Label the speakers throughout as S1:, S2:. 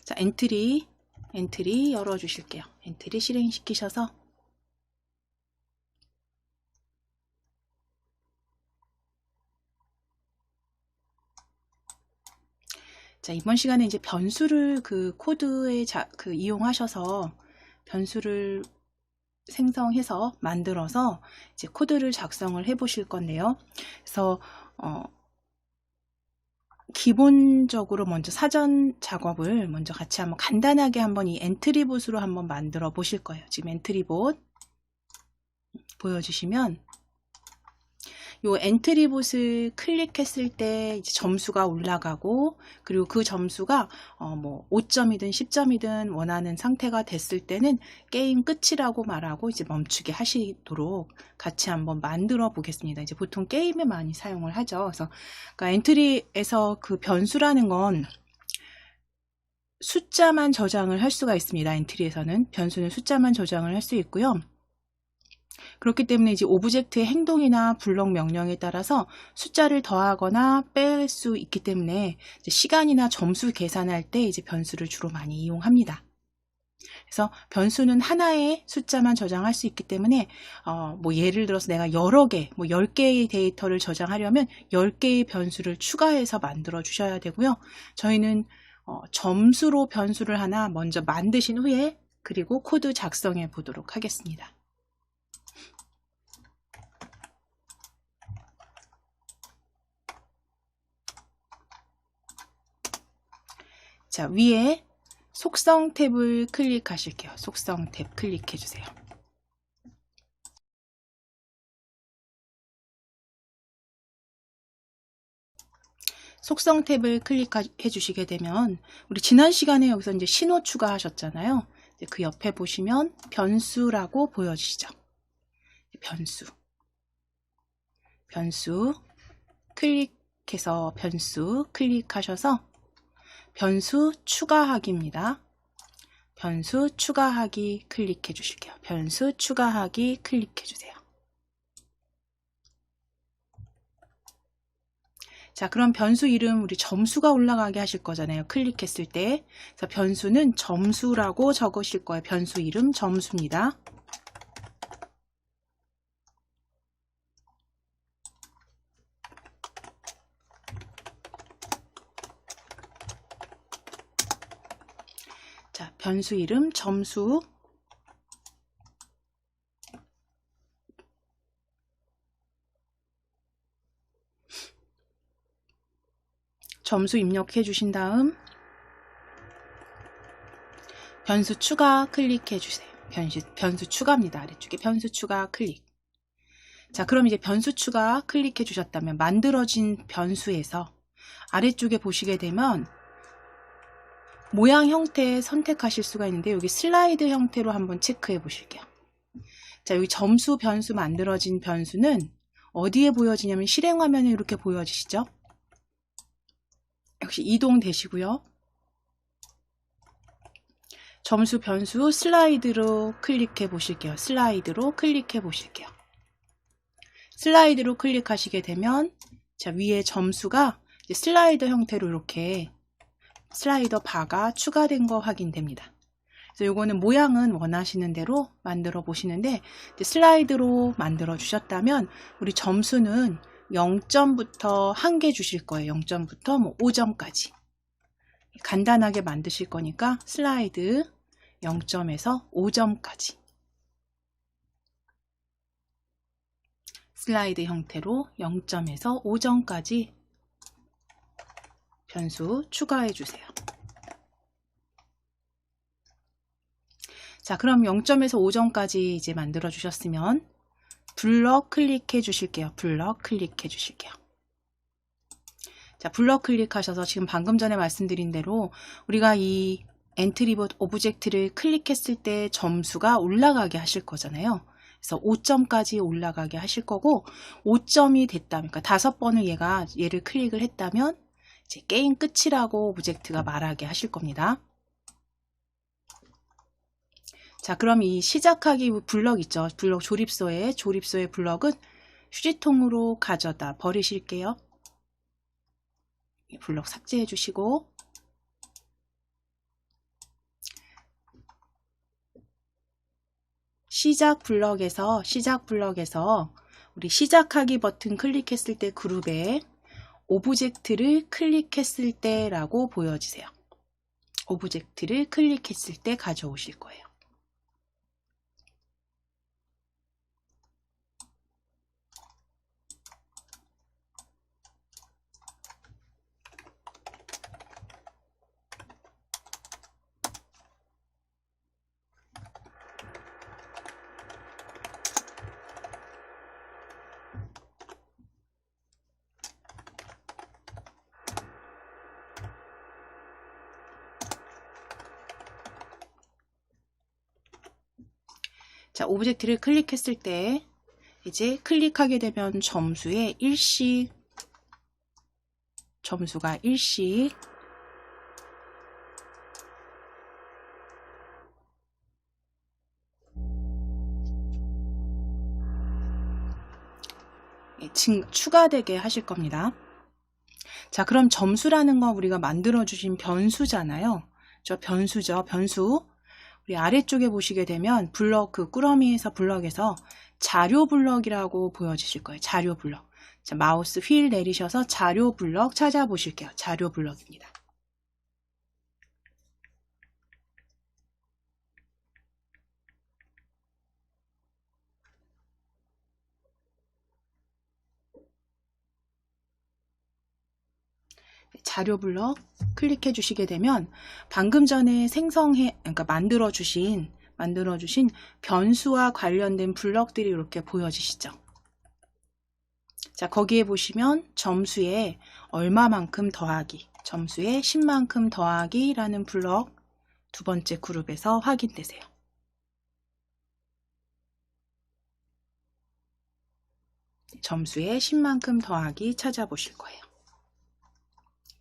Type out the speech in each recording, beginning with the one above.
S1: 자, 엔트리 열어주실게요. 엔트리 실행시키셔서 자, 이번 시간에 이제 변수를 그 코드에 이용하셔서 변수를 생성해서 만들어서 이제 코드를 작성을 해 보실 건데요. 그래서 기본적으로 먼저 사전 작업을 먼저 같이 한번 간단하게 한번 이 엔트리봇으로 한번 만들어 보실 거예요. 지금 엔트리봇 보여주시면 요 엔트리봇을 클릭했을 때 이제 점수가 올라가고, 그리고 그 점수가 뭐 5점이든 10점이든 원하는 상태가 됐을 때는 게임 끝이라고 말하고 이제 멈추게 하시도록 같이 한번 만들어 보겠습니다. 이제 보통 게임에 많이 사용을 하죠. 그래서 그러니까 엔트리에서 그 변수라는 건 숫자만 저장을 할 수가 있습니다. 엔트리에서는 변수는 숫자만 저장을 할 수 있고요. 그렇기 때문에 이제 오브젝트의 행동이나 블록 명령에 따라서 숫자를 더하거나 뺄 수 있기 때문에 이제 시간이나 점수 계산할 때 이제 변수를 주로 많이 이용합니다. 그래서 변수는 하나의 숫자만 저장할 수 있기 때문에 뭐 예를 들어서 내가 여러 개, 뭐 10개의 데이터를 저장하려면 10개의 변수를 추가해서 만들어 주셔야 되고요. 저희는 점수로 변수를 하나 먼저 만드신 후에 그리고 코드 작성해 보도록 하겠습니다. 자, 위에 속성 탭을 클릭하실게요. 속성 탭 클릭해 주세요. 속성 탭을 클릭해 주시게 되면 우리 지난 시간에 여기서 이제 신호 추가하셨잖아요. 그 옆에 보시면 변수라고 보여지시죠. 변수 클릭해서 변수 클릭하셔서 변수 추가하기입니다. 변수 추가하기 클릭해 주실게요. 변수 추가하기 클릭해 주세요. 자, 그럼 변수 이름 우리 점수가 올라가게 하실 거잖아요. 클릭했을 때. 그래서 변수는 점수라고 적으실 거예요. 변수 이름 점수입니다. 자, 변수 이름 점수. 점수 입력해 주신 다음 변수 추가 클릭해 주세요. 변수 추가입니다. 아래쪽에 변수 추가 클릭. 자, 그럼 이제 변수 추가 클릭해 주셨다면 만들어진 변수에서 아래쪽에 보시게 되면 모양 형태 선택하실 수가 있는데 여기 슬라이드 형태로 한번 체크해 보실게요. 자, 여기 점수 변수 만들어진 변수는 어디에 보여지냐면 실행 화면에 이렇게 보여지시죠? 역시 이동되시고요. 점수 변수 슬라이드로 클릭해 보실게요. 슬라이드로 클릭해 보실게요. 슬라이드로 클릭하시게 되면 자, 위에 점수가 이제 슬라이더 형태로 이렇게 슬라이더 바가 추가된 거 확인됩니다. 그래서 이거는 모양은 원하시는 대로 만들어 보시는데 슬라이드로 만들어 주셨다면 우리 점수는 0점부터 1개 주실 거예요. 0점부터 뭐 5점까지 간단하게 만드실 거니까 슬라이드 0점에서 5점까지 슬라이드 형태로 0점에서 5점까지 변수 추가해 주세요. 자, 그럼 0점에서 5점까지 이제 만들어 주셨으면 블럭 클릭해 주실게요. 블럭 클릭해 주실게요. 자, 블럭 클릭하셔서 지금 방금 전에 말씀드린 대로 우리가 이 엔트리봇 오브젝트를 클릭했을 때 점수가 올라가게 하실 거잖아요. 그래서 5점까지 올라가게 하실 거고 5점이 됐다면, 그러니까 5번을 얘를 클릭을 했다면 이제 게임 끝이라고 오브젝트가 말하게 하실 겁니다. 자, 그럼 이 시작하기 블럭 있죠. 블럭 조립소의 블럭은 휴지통으로 가져다 버리실게요. 블럭 삭제해 주시고 시작 블럭에서 우리 시작하기 버튼 클릭했을 때 그룹에 오브젝트를 클릭했을 때라고 보여지세요. 오브젝트를 클릭했을 때 가져오실 거예요. 자, 오브젝트를 클릭했을 때 이제 클릭하게 되면 점수에 일씩 점수가 일씩 추가되게 하실 겁니다. 자, 그럼 점수라는 건 우리가 만들어 주신 변수잖아요. 저 변수죠. 변수. 우리 아래쪽에 보시게 되면 블럭 그 꾸러미에서 블럭에서 자료 블럭이라고 보여주실 거예요. 자료 블럭. 자, 마우스 휠 내리셔서 자료 블럭 찾아보실게요. 자료 블럭입니다. 자료 블럭 클릭해 주시게 되면 방금 전에 그러니까 만들어 주신 변수와 관련된 블럭들이 이렇게 보여지시죠. 자, 거기에 보시면 점수에 얼마만큼 더하기, 점수에 10만큼 더하기라는 블럭 두 번째 그룹에서 확인되세요. 점수에 10만큼 더하기 찾아보실 거예요.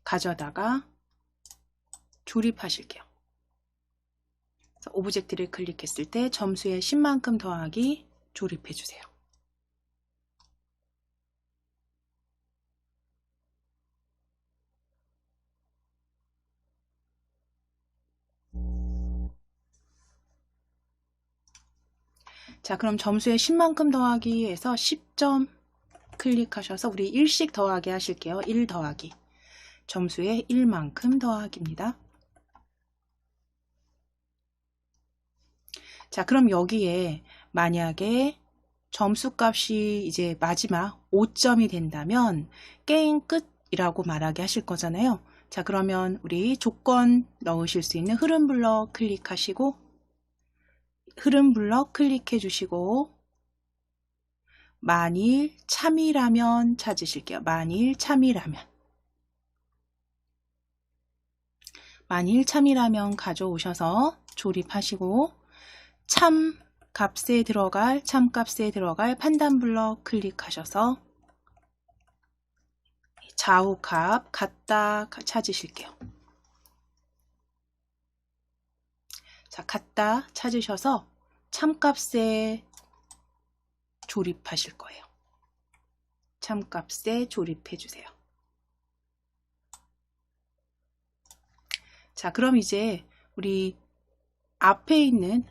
S1: 가져다가 조립하실게요. 그래서 오브젝트를 클릭했을 때 점수에 10만큼 더하기 조립해 주세요. 자, 그럼 점수에 10만큼 더하기에서 10점 클릭하셔서 우리 1씩 더하기 하실게요. 1 더하기. 점수에 1만큼 더하기입니다. 자, 그럼 여기에 만약에 점수값이 이제 마지막 5점이 된다면 게임 끝이라고 말하게 하실 거잖아요. 자, 그러면 우리 조건 넣으실 수 있는 흐름 블럭 클릭하시고 흐름 블럭 클릭해 주시고 만일 참이라면 찾으실게요. 만일 참이라면 가져오셔서 조립하시고 참 값에 들어갈 판단 블럭 클릭하셔서 좌우 값 같다 찾으실게요. 자, 같다 찾으셔서 참값에 조립하실 거예요. 참값에 조립해 주세요. 자, 그럼 이제 우리 앞에 있는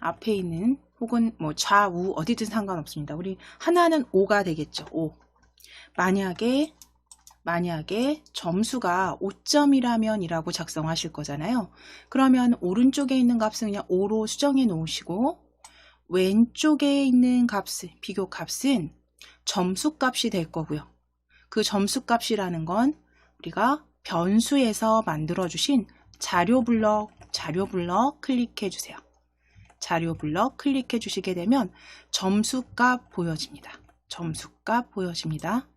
S1: 혹은 뭐 좌우 어디든 상관없습니다. 우리 하나는 5가 되겠죠. 5. 만약에 점수가 5점이라면 이라고 작성하실 거잖아요. 그러면 오른쪽에 있는 값은 그냥 5로 수정해 놓으시고 왼쪽에 있는 비교 값은 점수 값이 될 거고요. 그 점수 값이라는 건 우리가 변수에서 만들어 주신 자료 블럭 클릭해 주세요. 자료 블럭 클릭해 주시게 되면 점수값 보여집니다. 점수값 보여집니다.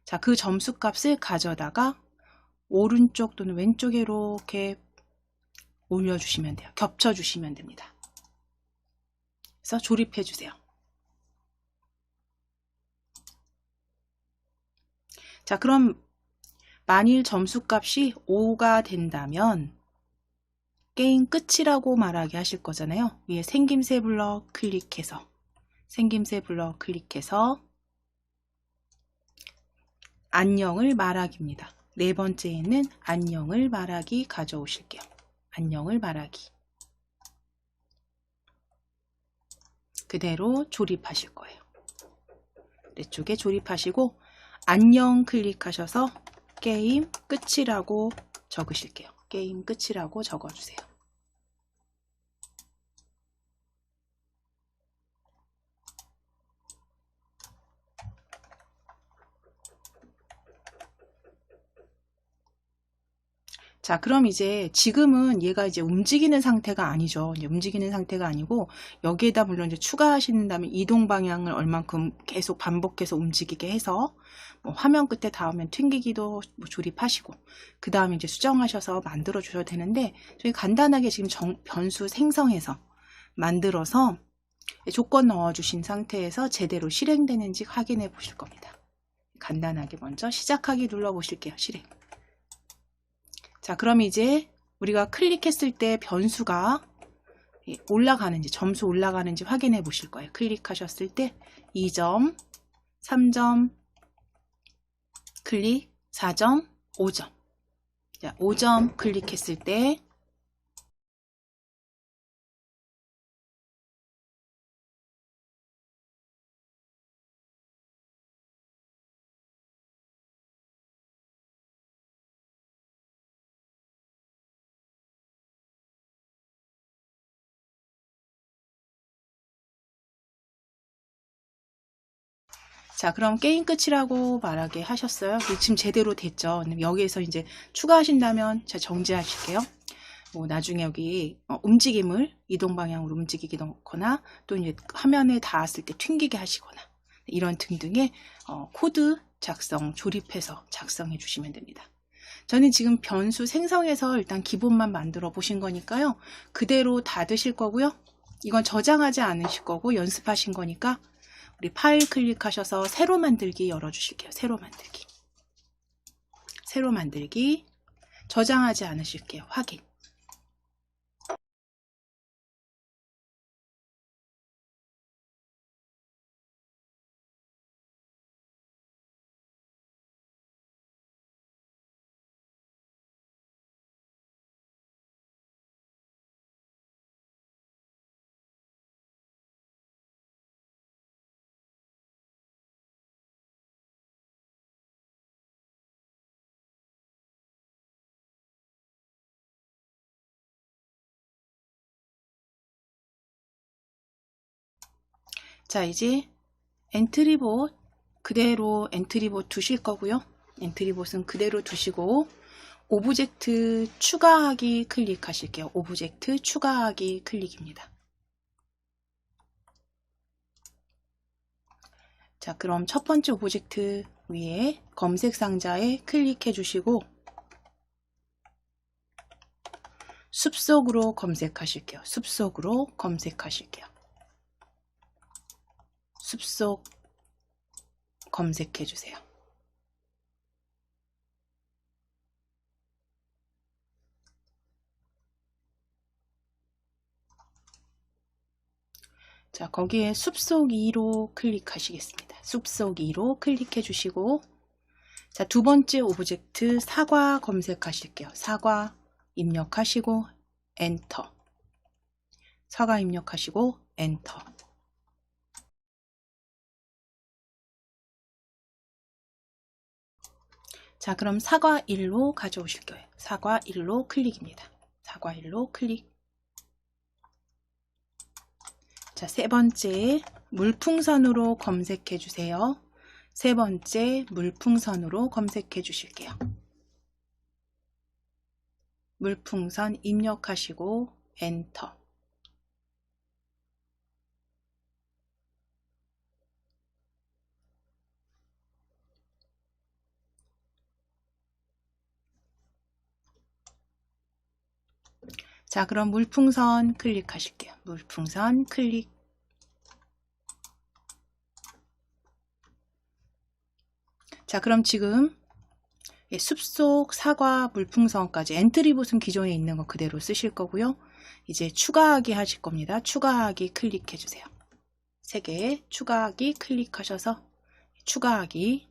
S1: 자, 그 점수값을 가져다가 오른쪽 또는 왼쪽에 이렇게 올려주시면 돼요. 겹쳐주시면 됩니다. 그래서 조립해 주세요. 자, 그럼 만일 점수값이 5가 된다면 게임 끝이라고 말하게 하실 거잖아요. 위에 생김새 블럭 클릭해서 안녕을 말하기입니다. 네 번째에는 안녕을 말하기 가져오실게요. 안녕을 말하기. 그대로 조립하실 거예요. 아래쪽에 조립하시고 안녕 클릭하셔서 게임 끝이라고 적으실게요. 게임 끝이라고 적어주세요. 자, 그럼 이제 지금은 얘가 이제 움직이는 상태가 아니죠. 이제 움직이는 상태가 아니고 여기에다 물론 이제 추가하신다면 이동 방향을 얼만큼 계속 반복해서 움직이게 해서 뭐 화면 끝에 닿으면 튕기기도 뭐 조립하시고 그 다음에 이제 수정하셔서 만들어 주셔도 되는데 저희 간단하게 지금 변수 생성해서 만들어서 조건 넣어 주신 상태에서 제대로 실행되는지 확인해 보실 겁니다. 간단하게 먼저 시작하기 눌러 보실게요. 실행. 자, 그럼 이제 우리가 클릭했을 때 변수가 올라가는지, 점수 올라가는지 확인해 보실 거예요. 클릭하셨을 때 2점, 3점, 클릭, 4점, 5점. 자, 5점 클릭했을 때 자, 그럼 게임 끝이라고 말하게 하셨어요. 지금 제대로 됐죠. 여기에서 이제 추가하신다면 제가 정지하실게요. 뭐 나중에 여기 움직임을 이동 방향으로 움직이게 넣거나 또 이제 화면에 닿았을 때 튕기게 하시거나 이런 등등의 코드 작성, 조립해서 작성해 주시면 됩니다. 저는 지금 변수 생성해서 일단 기본만 만들어 보신 거니까요. 그대로 닫으실 거고요. 이건 저장하지 않으실 거고 연습하신 거니까 우리 파일 클릭하셔서 새로 만들기 열어주실게요. 새로 만들기. 새로 만들기. 저장하지 않으실게요. 확인. 자, 이제 엔트리봇 그대로 엔트리봇 두실 거고요. 엔트리봇은 그대로 두시고 오브젝트 추가하기 클릭하실게요. 오브젝트 추가하기 클릭입니다. 자, 그럼 첫 번째 오브젝트 위에 검색 상자에 클릭해 주시고 숲속으로 검색하실게요. 숲속으로 검색하실게요. 숲속 검색해 주세요. 자, 거기에 숲속 2로 클릭하시겠습니다. 숲속 2로 클릭해 주시고 자, 두 번째 오브젝트 사과 검색하실게요. 사과 입력하시고 엔터. 사과 입력하시고 엔터. 자, 그럼 사과 1로 가져오실 거예요. 사과 1로 클릭입니다. 사과 1로 클릭. 자, 세 번째 물풍선으로 검색해 주세요. 세 번째 물풍선으로 검색해 주실게요. 물풍선 입력하시고 엔터. 자, 그럼 물풍선 클릭하실게요. 물풍선 클릭. 자, 그럼 지금 숲속 사과 물풍선까지 엔트리봇은 기존에 있는 거 그대로 쓰실 거고요. 이제 추가하기 하실 겁니다. 추가하기 클릭해 주세요. 3개 추가하기 클릭하셔서 추가하기.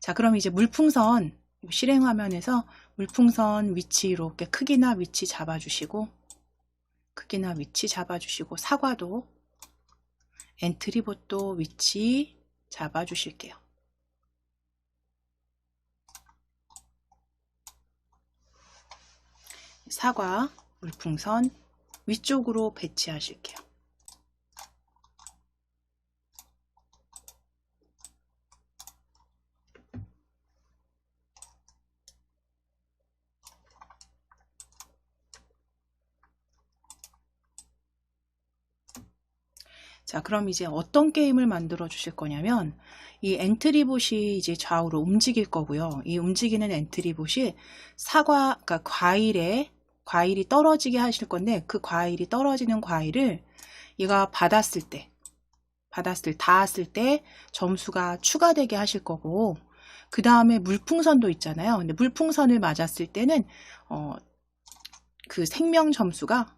S1: 자, 그럼 이제 물풍선 실행 화면에서 물풍선 위치 이렇게 크기나 위치 잡아주시고 크기나 위치 잡아주시고 사과도 엔트리봇도 위치 잡아 주실게요. 사과 물풍선 위쪽으로 배치하실게요. 자, 그럼 이제 어떤 게임을 만들어 주실 거냐면, 이 엔트리봇이 이제 좌우로 움직일 거고요. 이 움직이는 엔트리봇이 그러니까 과일이 떨어지게 하실 건데, 그 과일이 떨어지는 과일을 얘가 닿았을 때 점수가 추가되게 하실 거고, 그 다음에 물풍선도 있잖아요. 근데 물풍선을 맞았을 때는, 그 생명 점수가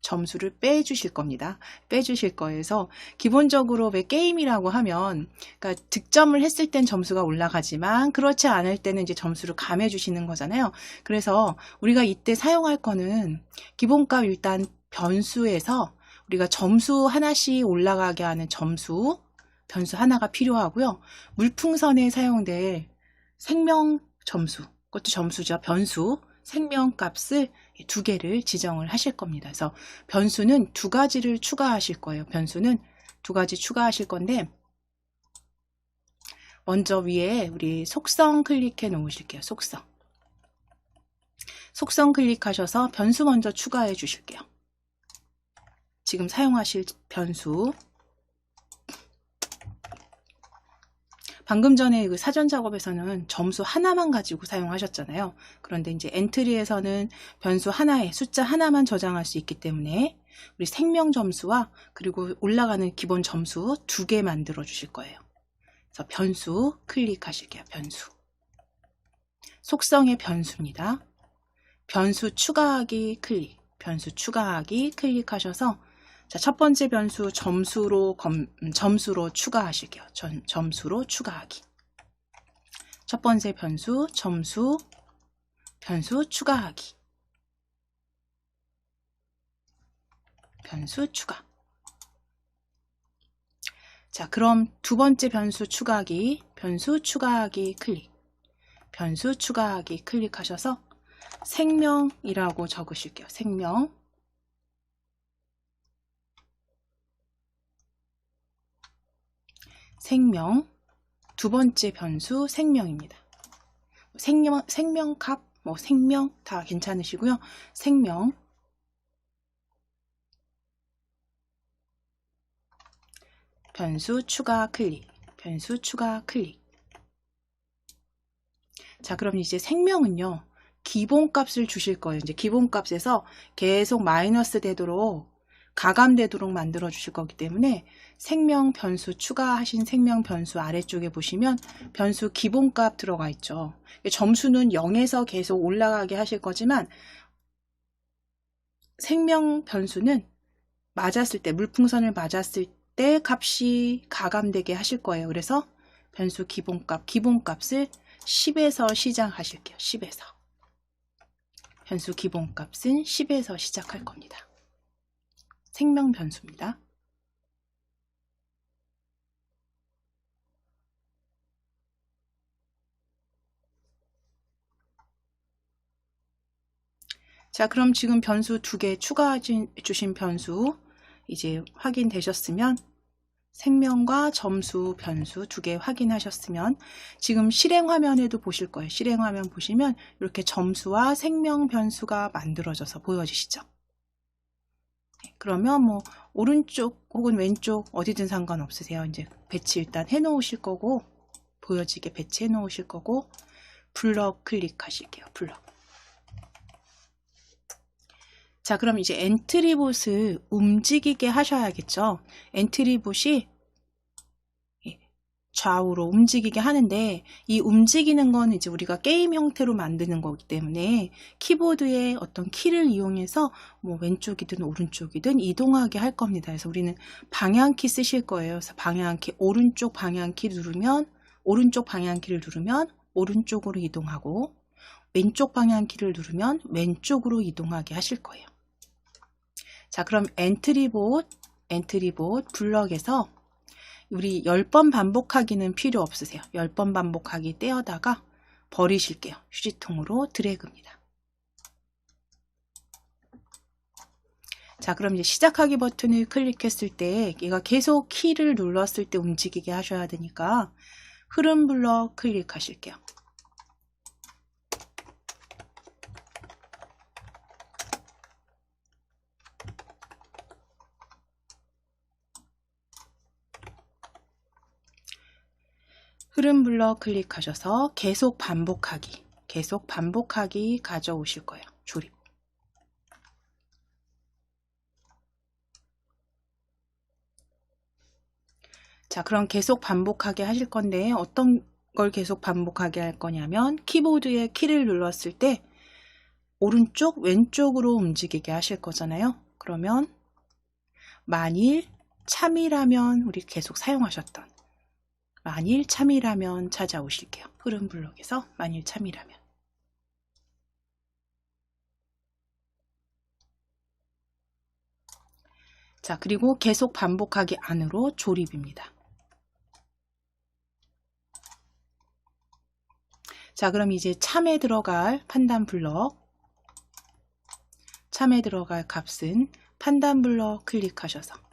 S1: 점수를 빼주실 겁니다. 빼주실 거여서 기본적으로 왜 게임이라고 하면 그러니까 득점을 했을 땐 점수가 올라가지만 그렇지 않을 때는 이제 점수를 감해 주시는 거잖아요. 그래서 우리가 이때 사용할 거는 기본값 일단 변수에서 우리가 점수 하나씩 올라가게 하는 변수 하나가 필요하고요. 물풍선에 사용될 생명 점수, 그것도 점수죠. 변수, 생명값을 2개를 지정을 하실 겁니다. 그래서 변수는 2가지를 추가하실 거예요. 변수는 2가지 추가하실 건데, 먼저 위에 우리 속성 클릭해 놓으실게요. 속성 클릭하셔서 변수 먼저 추가해 주실게요. 지금 사용하실 변수, 방금 전에 그 사전 작업에서는 점수 하나만 가지고 사용하셨잖아요. 그런데 이제 엔트리에서는 변수 하나에 숫자 하나만 저장할 수 있기 때문에 우리 생명 점수와 그리고 올라가는 기본 점수 2개 만들어 주실 거예요. 그래서 변수 클릭하실게요. 변수. 속성의 변수입니다. 변수 추가하기 클릭하셔서 자, 첫 번째 변수 점수로 추가하실게요. 점수로 추가하기. 첫 번째 변수 변수 추가하기. 변수 추가. 자, 그럼 두 번째 변수 추가하기 클릭. 변수 추가하기 클릭하셔서 생명이라고 적으실게요. 생명. 두 번째 변수 생명입니다. 생명값, 생명 다 괜찮으시고요. 생명. 변수 추가 클릭. 자, 그럼 이제 생명은요, 기본값을 주실 거예요. 이제 기본값에서 계속 마이너스 되도록 가감되도록 만들어 주실 거기 때문에 생명 변수 추가하신 생명 변수 아래쪽에 보시면 변수 기본값 들어가 있죠. 점수는 0에서 계속 올라가게 하실 거지만 생명 변수는 물풍선을 맞았을 때 값이 가감되게 하실 거예요. 그래서 변수 기본값을 10에서 시작하실게요. 10에서. 변수 기본값은 10에서 시작할 겁니다. 생명 변수입니다. 자, 그럼 지금 변수 2개 추가해 주신 변수 이제 확인되셨으면 생명과 점수 변수 2개 확인하셨으면 지금 실행 화면에도 보실 거예요. 실행 화면 보시면 이렇게 점수와 생명 변수가 만들어져서 보여지시죠. 그러면 오른쪽 혹은 왼쪽 어디든 상관없으세요. 이제 배치 일단 해 놓으실 거고, 보여지게 배치해 놓으실 거고, 블럭 클릭하실게요. 블럭. 자, 그럼 이제 엔트리봇을 움직이게 하셔야겠죠. 엔트리봇이 좌우로 움직이게 하는데, 이 움직이는 건 이제 우리가 게임 형태로 만드는 거기 때문에 키보드의 어떤 키를 이용해서 왼쪽이든 오른쪽이든 이동하게 할 겁니다. 그래서 우리는 방향키 쓰실 거예요. 그래서 오른쪽 방향키를 누르면 오른쪽으로 이동하고, 왼쪽 방향키를 누르면 왼쪽으로 이동하게 하실 거예요. 자, 그럼 엔트리봇 블럭에서 우리 10번 반복하기는 필요 없으세요. 10번 반복하기 떼어다가 버리실게요. 휴지통으로 드래그입니다. 자, 그럼 이제 시작하기 버튼을 클릭했을 때 얘가 계속 키를 눌렀을 때 움직이게 하셔야 되니까 흐름 블럭 클릭하실게요. 흐름 블럭 클릭하셔서 계속 반복하기 가져오실 거예요. 조립. 자, 그럼 계속 반복하게 하실 건데 어떤 걸 계속 반복하게 할 거냐면 키보드에 키를 눌렀을 때 오른쪽 왼쪽으로 움직이게 하실 거잖아요. 그러면 만일 참이라면 우리 계속 사용하셨던 만일 참이라면 찾아오실게요. 흐름 블록에서 만일 참이라면. 자, 그리고 계속 반복하기 안으로 조립입니다. 자, 그럼 이제 참에 들어갈 판단 블럭, 참에 들어갈 값은 판단 블럭 클릭하셔서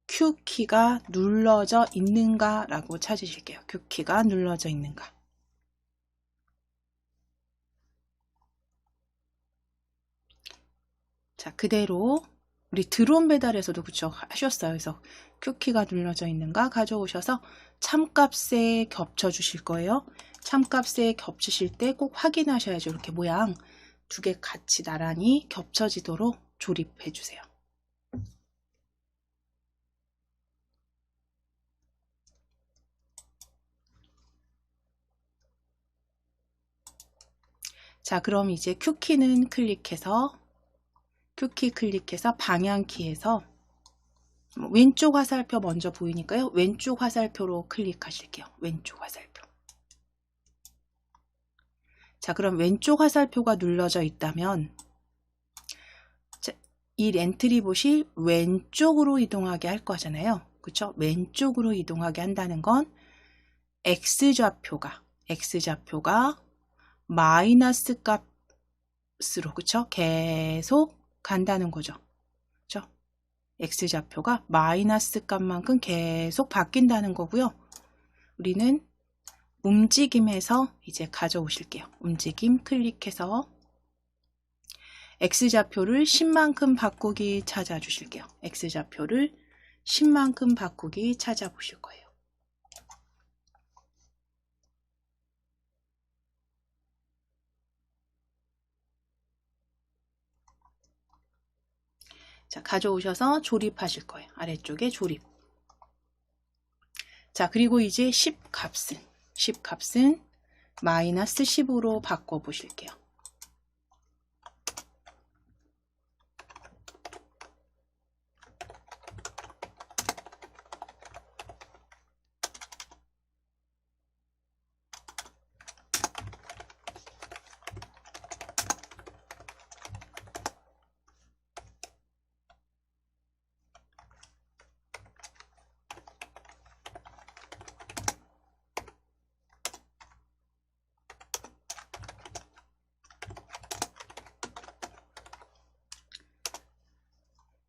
S1: Q키가 눌러져 있는가 라고 찾으실게요. Q키가 눌러져 있는가. 자, 그대로 우리 드론 배달에서도 그쵸 하셨어요. 그래서 Q키가 눌러져 있는가 가져오셔서 참값에 겹쳐 주실 거예요. 참값에 겹치실 때 꼭 확인하셔야죠. 이렇게 모양 두 개 같이 나란히 겹쳐지도록 조립해 주세요. 자, 그럼 이제 Q키는 Q키 클릭해서 방향키에서 왼쪽 화살표 먼저 보이니까요. 왼쪽 화살표로 클릭하실게요. 왼쪽 화살표. 자, 그럼 왼쪽 화살표가 눌러져 있다면 이 엔트리봇이 왼쪽으로 이동하게 할 거잖아요. 그쵸? 왼쪽으로 이동하게 한다는 건 X좌표가 마이너스 값으로 그쵸? 계속 간다는 거죠. 그쵸? X좌표가 마이너스 값만큼 계속 바뀐다는 거고요. 우리는 움직임에서 이제 가져오실게요. 움직임 클릭해서 X좌표를 10만큼 바꾸기 찾아주실게요. X좌표를 10만큼 바꾸기 찾아보실 거예요. 자, 가져오셔서 조립하실 거예요. 아래쪽에 조립. 자, 그리고 이제 10 값은 마이너스 10으로 바꿔보실게요.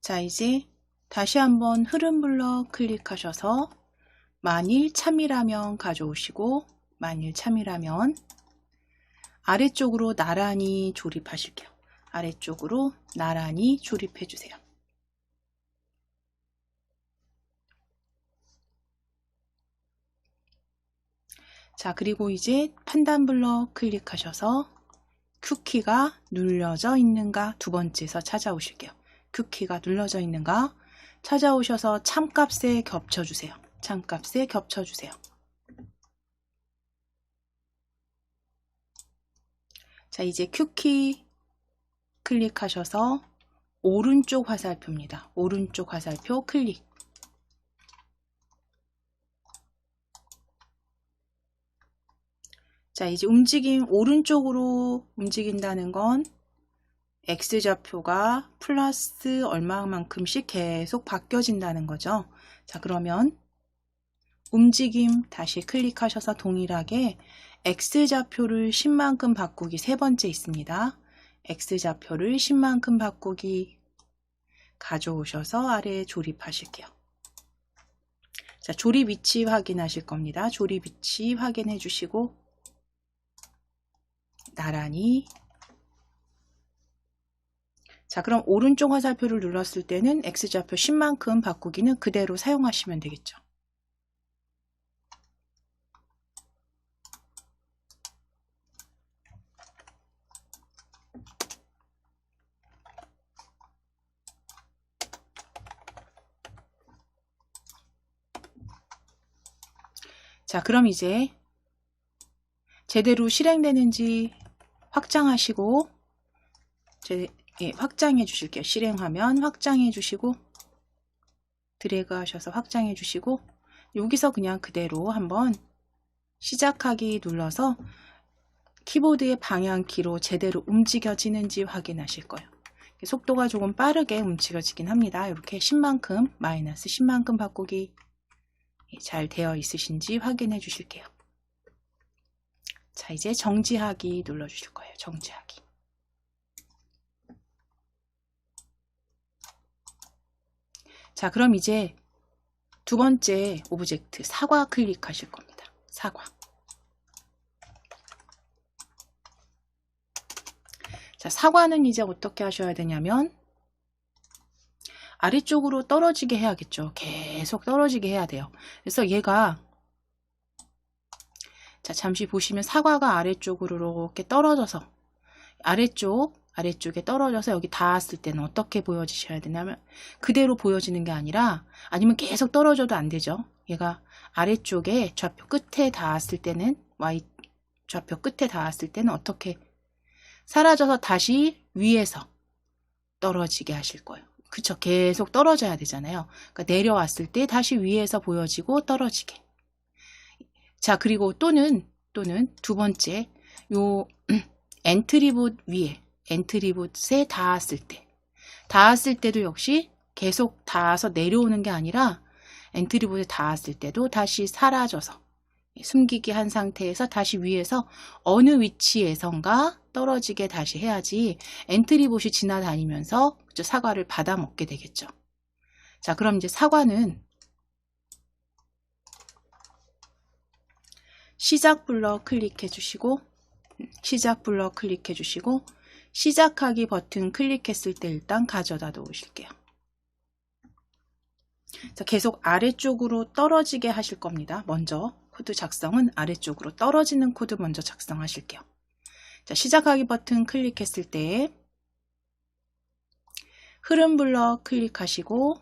S1: 자, 이제 다시 한번 흐름 블럭 클릭하셔서 만일 참이라면 가져오시고 만일 참이라면 아래쪽으로 나란히 조립하실게요. 아래쪽으로 나란히 조립해 주세요. 자, 그리고 이제 판단 블럭 클릭하셔서 Q키가 눌려져 있는가 두 번째에서 찾아오실게요. Q키가 눌러져 있는가 찾아오셔서 참값에 겹쳐주세요. 참값에 겹쳐주세요. 자, 이제 Q키 클릭하셔서 오른쪽 화살표입니다. 오른쪽 화살표 클릭. 자, 이제 움직임 오른쪽으로 움직인다는 건 X좌표가 플러스 얼마만큼씩 계속 바뀌어진다는 거죠. 자, 그러면 움직임 다시 클릭하셔서 동일하게 X좌표를 10만큼 바꾸기 세 번째 있습니다. X좌표를 10만큼 바꾸기 가져오셔서 아래에 조립하실게요. 자, 조립 위치 확인하실 겁니다. 조립 위치 확인해 주시고 나란히. 자, 그럼 오른쪽 화살표를 눌렀을 때는 X좌표 10만큼 바꾸기는 그대로 사용하시면 되겠죠. 자, 그럼 이제 제대로 실행되는지 확장하시고 확장해 주실게요. 실행화면 확장해 주시고 드래그 하셔서 확장해 주시고 여기서 그냥 그대로 한번 시작하기 눌러서 키보드의 방향키로 제대로 움직여지는지 확인하실 거예요. 속도가 조금 빠르게 움직여지긴 합니다. 이렇게 10만큼 마이너스 10만큼 바꾸기 잘 되어 있으신지 확인해 주실게요. 자, 이제 정지하기 눌러 주실 거예요. 정지하기. 자, 그럼 이제 두 번째 오브젝트 사과 클릭하실 겁니다. 사과. 자, 사과는 이제 어떻게 하셔야 되냐면 아래쪽으로 떨어지게 해야겠죠. 계속 떨어지게 해야 돼요. 그래서 얘가 자, 잠시 보시면 사과가 아래쪽으로 이렇게 떨어져서 아래쪽에 떨어져서 여기 닿았을 때는 어떻게 보여지셔야 되냐면 그대로 보여지는 게 아니라 아니면 계속 떨어져도 안 되죠. 얘가 아래쪽에 좌표 끝에 닿았을 때는 Y 좌표 끝에 닿았을 때는 어떻게 사라져서 다시 위에서 떨어지게 하실 거예요. 그쵸? 계속 떨어져야 되잖아요. 그러니까 내려왔을 때 다시 위에서 보여지고 떨어지게. 자, 그리고 또는 두 번째 요 엔트리봇 위에 엔트리봇에 닿았을 때도 역시 계속 닿아서 내려오는 게 아니라 엔트리봇에 닿았을 때도 다시 사라져서 숨기기 한 상태에서 다시 위에서 어느 위치에선가 떨어지게 다시 해야지 엔트리봇이 지나다니면서 사과를 받아 먹게 되겠죠. 자, 그럼 이제 사과는 시작 블럭 클릭해 주시고 시작하기 버튼 클릭했을 때 일단 가져다 놓으실게요. 자, 계속 아래쪽으로 떨어지게 하실 겁니다. 먼저 코드 작성은 아래쪽으로 떨어지는 코드 먼저 작성하실게요. 자, 시작하기 버튼 클릭했을 때 흐름 블럭 클릭하시고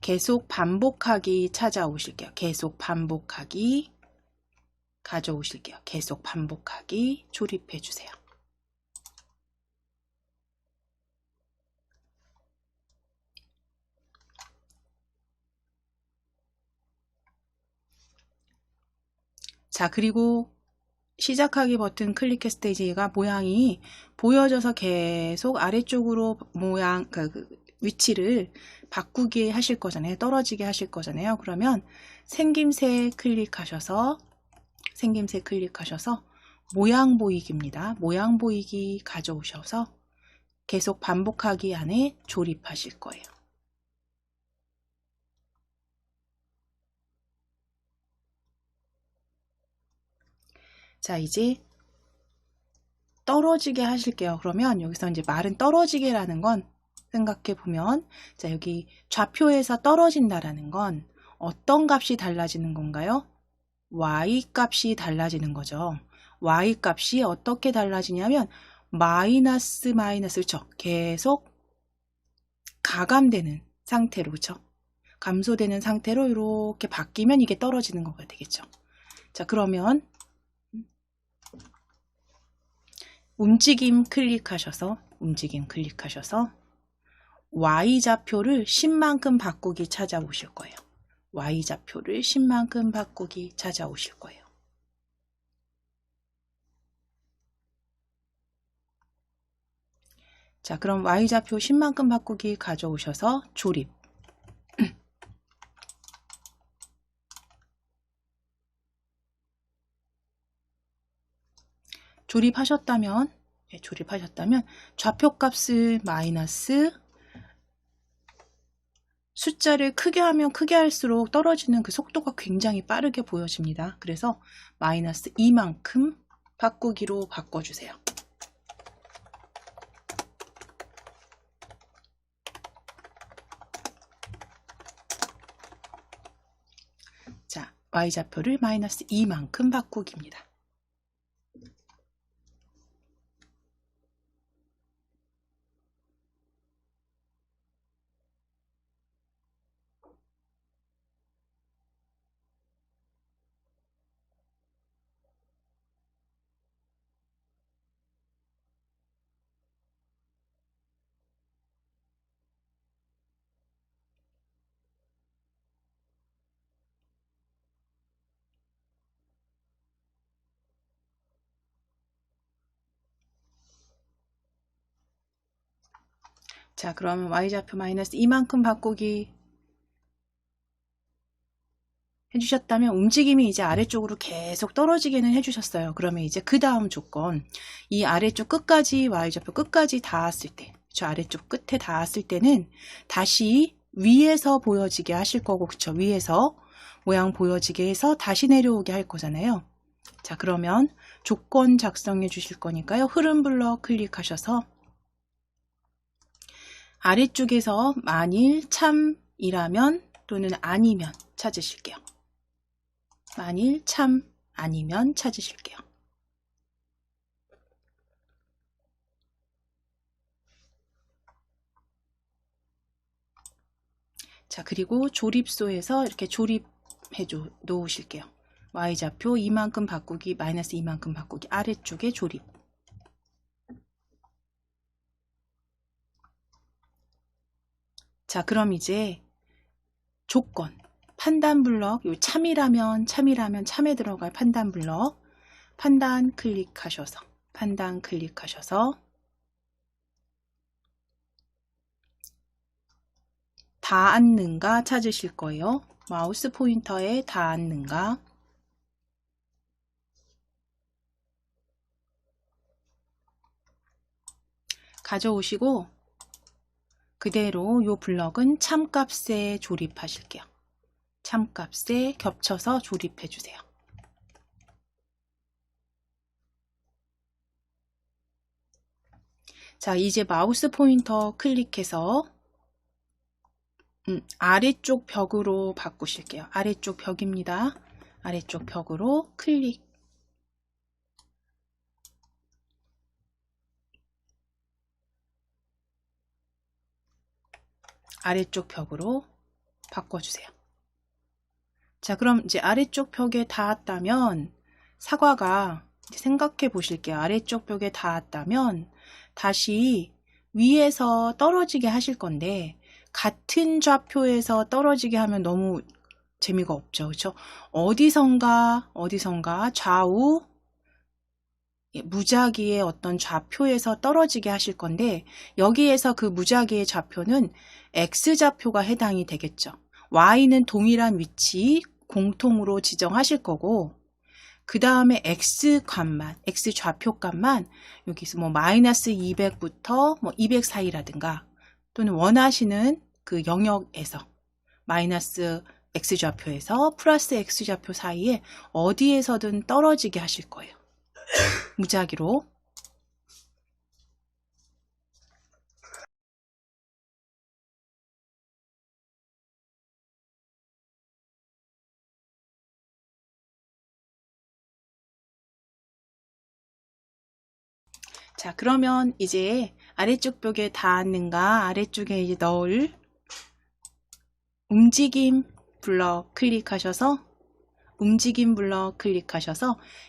S1: 계속 반복하기 찾아오실게요. 계속 반복하기 가져오실게요. 계속 반복하기 조립해 주세요. 자, 그리고 시작하기 버튼 클릭했을 때 이제 얘가 모양이 보여져서 계속 아래쪽으로 모양 위치를 바꾸게 하실 거잖아요. 떨어지게 하실 거잖아요. 그러면 생김새 클릭하셔서 모양 보이기입니다. 모양 보이기 가져오셔서 계속 반복하기 안에 조립하실 거예요. 자, 이제 떨어지게 하실게요. 그러면 여기서 이제 말은 떨어지게라는 건 생각해 보면 자, 여기 좌표에서 떨어진다라는 건 어떤 값이 달라지는 건가요? Y 값이 달라지는 거죠. Y 값이 어떻게 달라지냐면 마이너스 그렇죠? 계속 가감되는 상태로 그렇죠? 감소되는 상태로 이렇게 바뀌면 이게 떨어지는 거가 되겠죠. 자, 그러면 움직임 클릭하셔서 Y좌표를 10만큼 바꾸기 찾아오실 거예요. Y좌표를 10만큼 바꾸기 찾아오실 거예요. 자, 그럼 Y좌표 10만큼 바꾸기 가져오셔서 조립. 조립하셨다면 좌표값을 마이너스, 숫자를 크게 하면 크게 할수록 떨어지는 그 속도가 굉장히 빠르게 보여집니다. 그래서 마이너스 2만큼 바꾸기로 바꿔주세요. 자, Y좌표를 마이너스 2만큼 바꾸기입니다. 자, 그러면 Y좌표 마이너스 2만큼 바꾸기 해주셨다면 움직임이 이제 아래쪽으로 계속 떨어지게는 해주셨어요. 그러면 이제 그 다음 조건, 이 아래쪽 끝까지 Y좌표 끝까지 닿았을 때, 저 아래쪽 끝에 닿았을 때는 다시 위에서 보여지게 하실 거고, 그쵸? 위에서 모양 보여지게 해서 다시 내려오게 할 거잖아요. 자, 그러면 조건 작성해 주실 거니까요. 흐름 블럭 클릭하셔서 아래쪽에서 만일 참이라면 또는 아니면 찾으실게요. 만일 참 아니면 찾으실게요. 자, 그리고 조립소에서 이렇게 조립해 놓으실게요. Y좌표 2만큼 바꾸기, 마이너스 2만큼 바꾸기, 아래쪽에 조립. 자, 그럼 이제 조건, 판단 블럭, 요 참이라면 참에 들어갈 판단 블럭, 판단 클릭하셔서 닿았는가 찾으실 거예요. 마우스 포인터에 닿았는가. 가져오시고 그대로 요 블럭은 참값에 조립하실게요. 참값에 겹쳐서 조립해 주세요. 자, 이제 마우스 포인터 클릭해서 아래쪽 벽으로 바꾸실게요. 아래쪽 벽입니다. 아래쪽 벽으로 클릭. 아래쪽 벽으로 바꿔주세요. 자, 그럼 이제 아래쪽 벽에 닿았다면 사과가 생각해 보실게요. 아래쪽 벽에 닿았다면 다시 위에서 떨어지게 하실 건데 같은 좌표에서 떨어지게 하면 너무 재미가 없죠. 그렇죠? 어디선가 좌우 무작위의 어떤 좌표에서 떨어지게 하실 건데 여기에서 그 무작위의 좌표는 X좌표가 해당이 되겠죠. Y는 동일한 위치 공통으로 지정하실 거고 그 다음에 X값만, X좌표값만 여기서 뭐 마이너스 200부터 뭐 200 사이라든가 또는 원하시는 그 영역에서 마이너스 X좌표에서 플러스 X좌표 사이에 어디에서든 떨어지게 하실 거예요. 무작위로. 자, 그러면 이제 아래쪽 벽에 닿았는가 아래쪽에 이제 넣을 움직임 블럭 클릭하셔서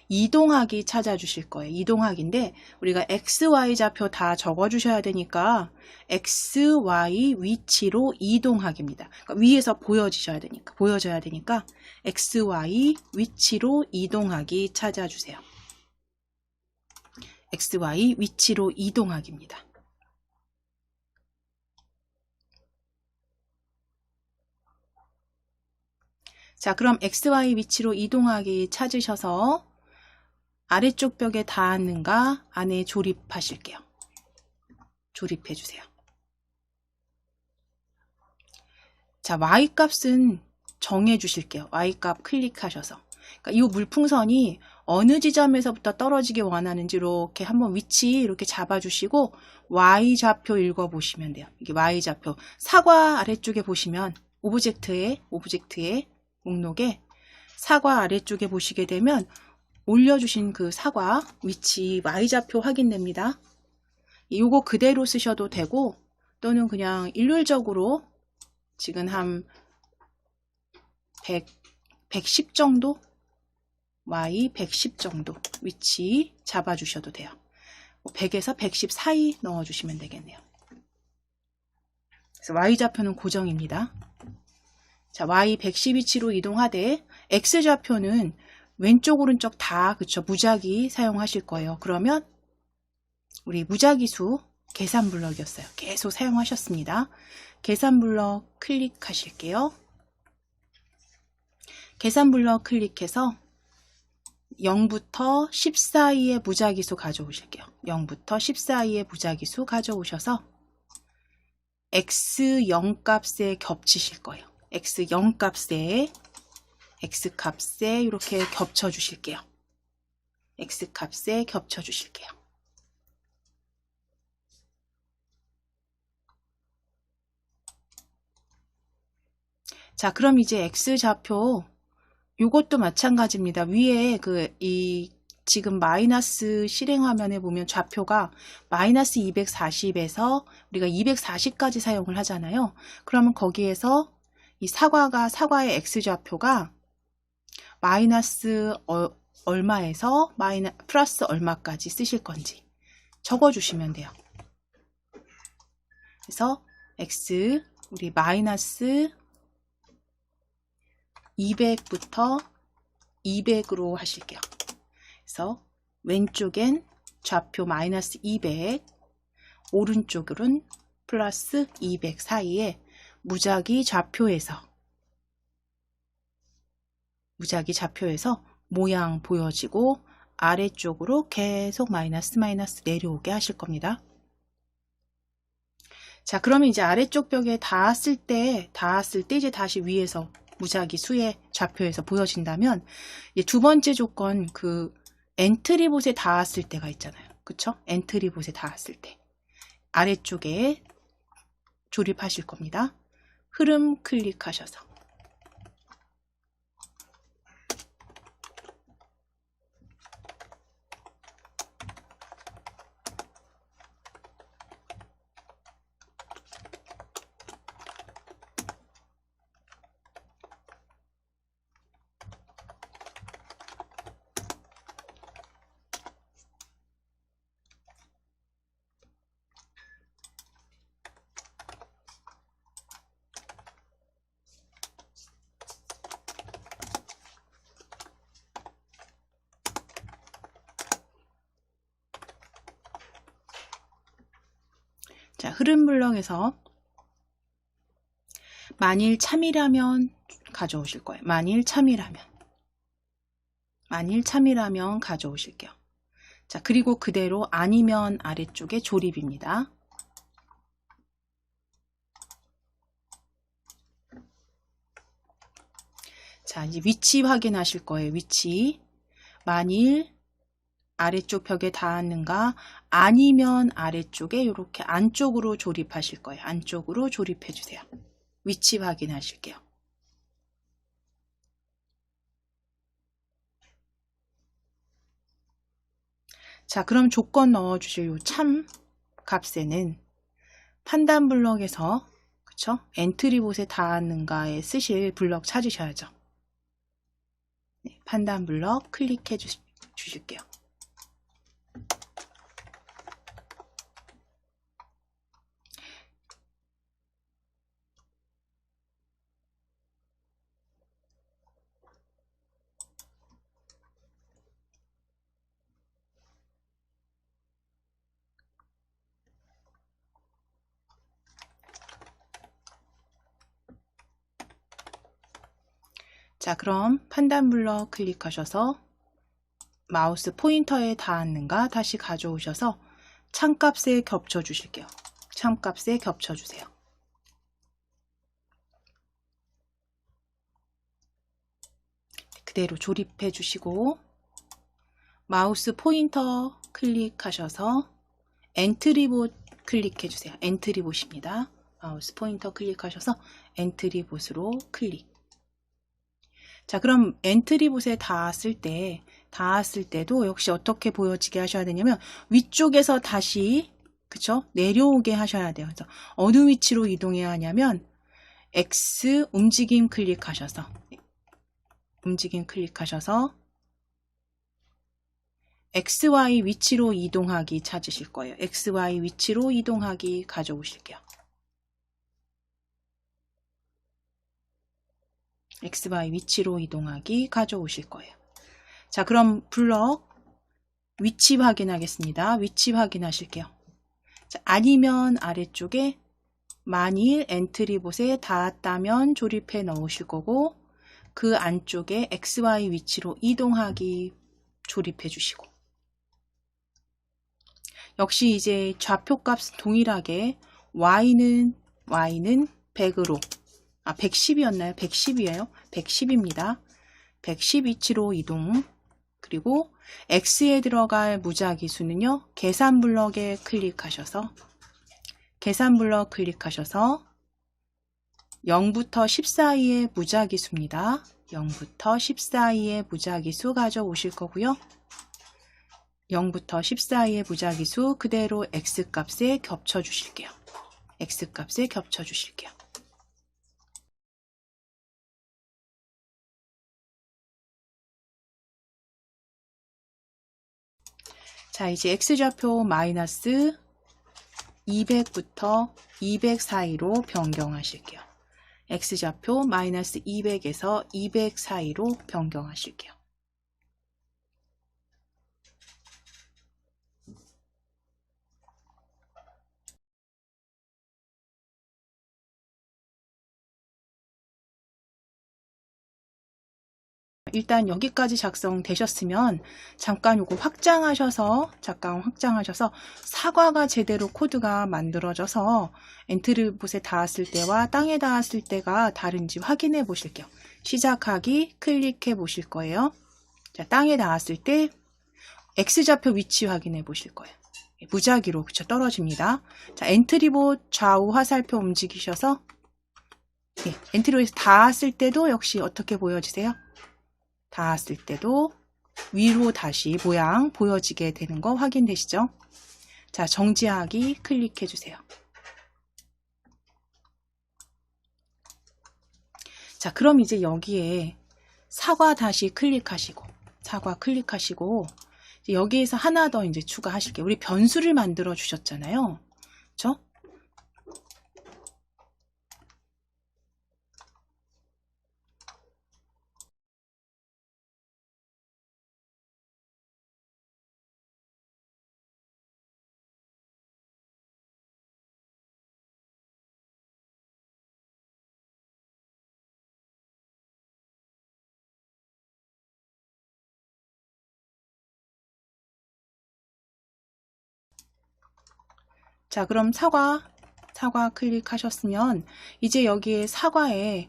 S1: 이동하기 찾아주실 거예요. 이동하기인데 우리가 X, Y 좌표 다 적어주셔야 되니까 X, Y 위치로 이동하기입니다. 그러니까 위에서 보여져야 되니까 X, Y 위치로 이동하기 찾아주세요. X, Y 위치로 이동하기입니다. 자, 그럼 XY 위치로 이동하기 찾으셔서 아래쪽 벽에 닿았는가 안에 조립하실게요. 조립해 주세요. 자, Y값은 정해 주실게요. Y값 클릭하셔서. 그러니까 이 물풍선이 어느 지점에서부터 떨어지기 원하는지 이렇게 한번 위치 이렇게 잡아주시고 Y좌표 읽어보시면 돼요. 이게 Y좌표. 사과 아래쪽에 보시면 오브젝트의 목록에 사과 아래쪽에 보시게 되면 올려주신 그 사과 위치 Y좌표 확인됩니다. 이거 그대로 쓰셔도 되고 또는 그냥 일률적으로 지금 한 110 정도? Y 110 정도 위치 잡아주셔도 돼요. 100에서 110 사이 넣어주시면 되겠네요. 그래서 Y좌표는 고정입니다. 자, Y 110 위치로 이동하되 X좌표는 왼쪽 오른쪽 다 그쵸 무작위 사용하실 거예요. 그러면 우리 무작위수 계산 블럭이었어요. 계속 사용하셨습니다. 계산 블럭 클릭하실게요. 계산 블럭 클릭해서 0부터 10 사이의 무작위수 가져오실게요. 0부터 10 사이의 무작위수 가져오셔서 X0 값에 겹치실 거예요. X0 값에 X값에 이렇게 겹쳐 주실게요. X값에 겹쳐 주실게요. 자, 그럼 이제 X좌표 요것도 마찬가지입니다. 위에 지금 마이너스 실행 화면에 보면 좌표가 마이너스 240에서 우리가 240까지 사용을 하잖아요. 그러면 거기에서 이 사과의 X좌표가 마이너스 얼마에서 플러스 얼마까지 쓰실 건지 적어주시면 돼요. 그래서 X 우리 마이너스 200부터 200으로 하실게요. 그래서 왼쪽엔 좌표 마이너스 200, 오른쪽으로는 플러스 200 사이에 무작위 좌표에서 모양 보여지고 아래쪽으로 계속 마이너스 내려오게 하실 겁니다. 자, 그러면 이제 아래쪽 벽에 닿았을 때 이제 다시 위에서 무작위 수의 좌표에서 보여진다면 이제 두 번째 조건 엔트리봇에 닿았을 때가 있잖아요. 그쵸? 엔트리봇에 닿았을 때 아래쪽에 조립하실 겁니다. 흐름 클릭하셔서 자, 흐름 블럭에서 만일 참이라면 가져오실 거예요. 만일 참이라면 가져오실게요. 자, 그리고 그대로 아니면 아래쪽에 조립입니다. 자, 이제 위치 확인하실 거예요. 위치. 만일 아래쪽 벽에 닿았는가 아니면 아래쪽에 이렇게 안쪽으로 조립하실 거예요. 안쪽으로 조립해 주세요. 위치 확인하실게요. 자, 그럼 조건 넣어주실 요 참 값에는 판단 블럭에서 그쵸? 엔트리봇에 닿았는가에 쓰실 블럭 찾으셔야죠. 네, 판단 블럭 클릭해 주실게요. 자, 그럼 판단 블럭 클릭하셔서 마우스 포인터에 닿았는가 다시 가져오셔서 참값에 겹쳐 주실게요. 참값에 겹쳐 주세요. 그대로 조립해 주시고 마우스 포인터 클릭하셔서 엔트리봇 클릭해 주세요. 엔트리봇입니다. 마우스 포인터 클릭하셔서 엔트리봇으로 클릭. 자, 그럼 엔트리봇에 닿았을 때도 역시 어떻게 보여지게 하셔야 되냐면 위쪽에서 다시 그쵸? 내려오게 하셔야 돼요. 그래서 어느 위치로 이동해야 하냐면 X 움직임 클릭하셔서 XY 위치로 이동하기 찾으실 거예요. XY 위치로 이동하기 가져오실게요. XY 위치로 이동하기 가져오실 거예요. 자, 그럼 블럭 위치 확인하겠습니다. 위치 확인하실게요. 자, 아니면 아래쪽에 만일 엔트리봇에 닿았다면 조립해 넣으실 거고 그 안쪽에 XY 위치로 이동하기 조립해 주시고 역시 이제 좌표값 동일하게 Y는 100으로 110이었나요? 110이에요. 110입니다. 110 위치로 이동. 그리고 X에 들어갈 무작위 수는요. 계산 블럭에 클릭하셔서 0부터 10 사이의 무작위 수입니다. 0부터 10 사이의 무작위 수 가져오실 거고요. 0부터 10 사이의 무작위 수 그대로 X값에 겹쳐 주실게요. X값에 겹쳐 주실게요. 자, 이제 X좌표 마이너스 200부터 200 사이로 변경하실게요. X좌표 마이너스 200에서 200 사이로 변경하실게요. 일단 여기까지 작성되셨으면 잠깐 요거 확장하셔서 사과가 제대로 코드가 만들어져서 엔트리봇에 닿았을 때와 땅에 닿았을 때가 다른지 확인해 보실게요. 시작하기 클릭해 보실 거예요. 자, 땅에 닿았을 때 X좌표 위치 확인해 보실 거예요. 무작위로 그쵸 떨어집니다. 자, 엔트리봇 좌우 화살표 움직이셔서 엔트리봇에 닿았을 때도 역시 어떻게 보여지세요? 닿았을 때도 위로 다시 모양 보여지게 되는 거 확인되시죠? 자, 정지하기 클릭해 주세요. 자, 그럼 이제 여기에 사과 다시 클릭하시고 여기에서 하나 더 이제 추가하실게요. 우리 변수를 만들어 주셨잖아요. 그렇죠? 자, 그럼 사과 클릭하셨으면 이제 여기에 사과에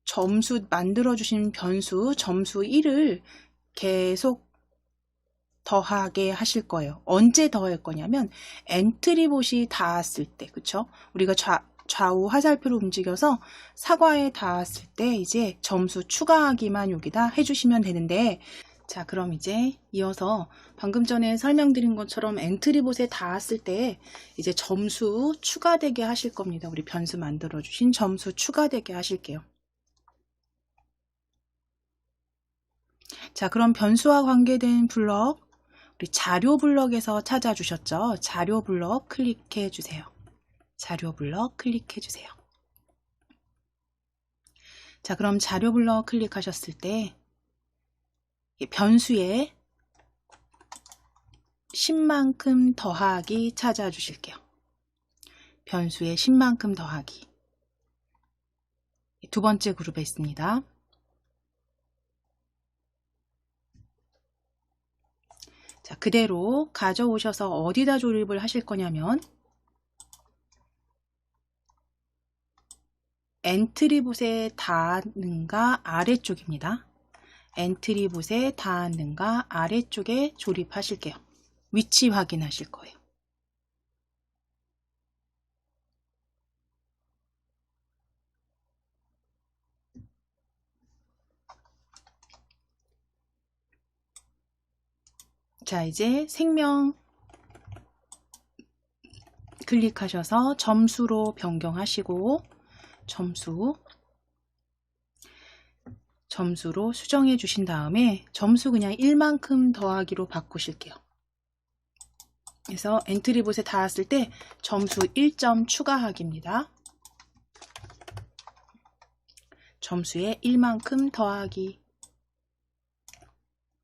S1: 점수 만들어주신 변수 점수 1을 계속 더하게 하실 거예요. 언제 더할 거냐면 엔트리봇이 닿았을 때, 그쵸? 우리가 좌우 화살표로 움직여서 사과에 닿았을 때 이제 점수 추가하기만 여기다 해주시면 되는데, 자, 그럼 이제 이어서 방금 전에 설명드린 것처럼 엔트리봇에 닿았을 때 이제 점수 추가되게 하실 겁니다. 우리 변수 만들어 주신 점수 추가되게 하실게요. 자, 그럼 변수와 관계된 블럭 우리 자료 블럭에서 찾아주셨죠? 자료 블럭 클릭해 주세요. 자료 블럭 클릭해 주세요. 자, 그럼 자료 블럭 클릭하셨을 때 변수에 10만큼 더하기 찾아주실게요. 변수에 10만큼 더하기 두 번째 그룹에 있습니다. 자, 그대로 가져오셔서 어디다 조립을 하실 거냐면 엔트리봇에 닿는가 아래쪽입니다. 엔트리봇에 닿는가 아래쪽에 조립하실게요. 위치 확인하실 거예요. 자, 이제 생명 클릭하셔서 점수로 변경하시고 점수로 수정해 주신 다음에 점수 그냥 1만큼 더하기로 바꾸실게요. 그래서 엔트리봇에 닿았을 때 점수 1점 추가하기입니다. 점수에 1만큼 더하기.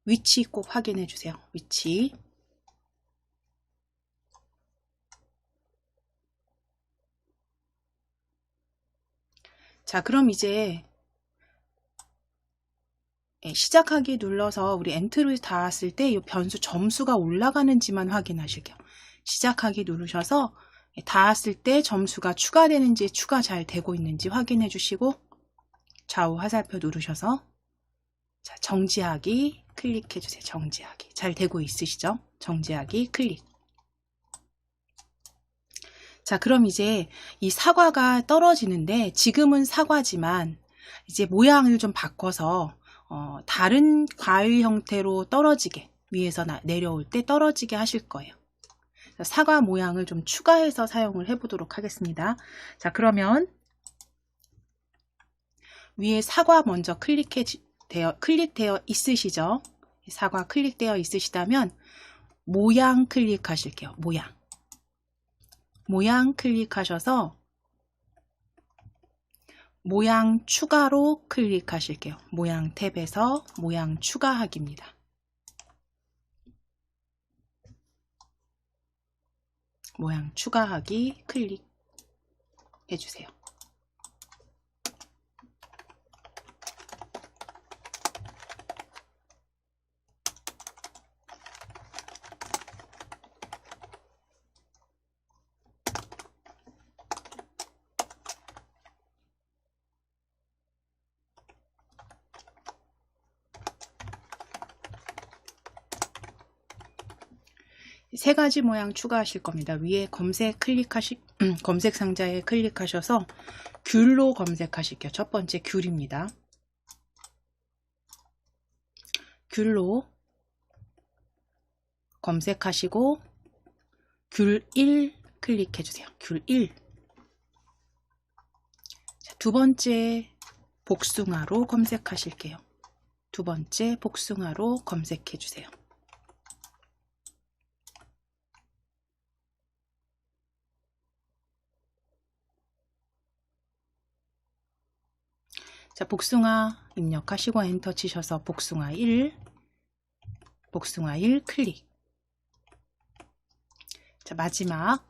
S1: 위치 꼭 확인해 주세요. 위치. 자, 그럼 이제 시작하기 눌러서 우리 엔트를 닿았을 때 이 변수 점수가 올라가는지만 확인하실게요. 시작하기 누르셔서 닿았을 때 점수가 추가되는지 추가 잘 되고 있는지 확인해 주시고 좌우 화살표 누르셔서 자, 정지하기 클릭해 주세요. 정지하기. 잘 되고 있으시죠? 정지하기 클릭. 자, 그럼 이제 이 사과가 떨어지는데 지금은 사과지만 이제 모양을 좀 바꿔서 다른 과일 형태로 떨어지게, 위에서 내려올 때 떨어지게 하실 거예요. 사과 모양을 좀 추가해서 사용을 해보도록 하겠습니다. 자, 그러면 위에 사과 먼저 클릭되어 있으시죠? 사과 클릭되어 있으시다면 모양 클릭하실게요. 모양 클릭하셔서 모양 추가로 클릭하실게요. 모양 탭에서 모양 추가하기입니다. 모양 추가하기 클릭해 주세요. 세 가지 모양 추가하실 겁니다. 위에 검색 상자에 클릭하셔서 귤로 검색하실게요. 첫 번째 귤입니다. 귤로 검색하시고 귤 1 클릭해 주세요. 귤 1. 자, 두 번째 복숭아로 검색하실게요. 두 번째 복숭아로 검색해 주세요. 자, 복숭아 입력하시고 엔터 치셔서 복숭아 1 클릭. 자, 마지막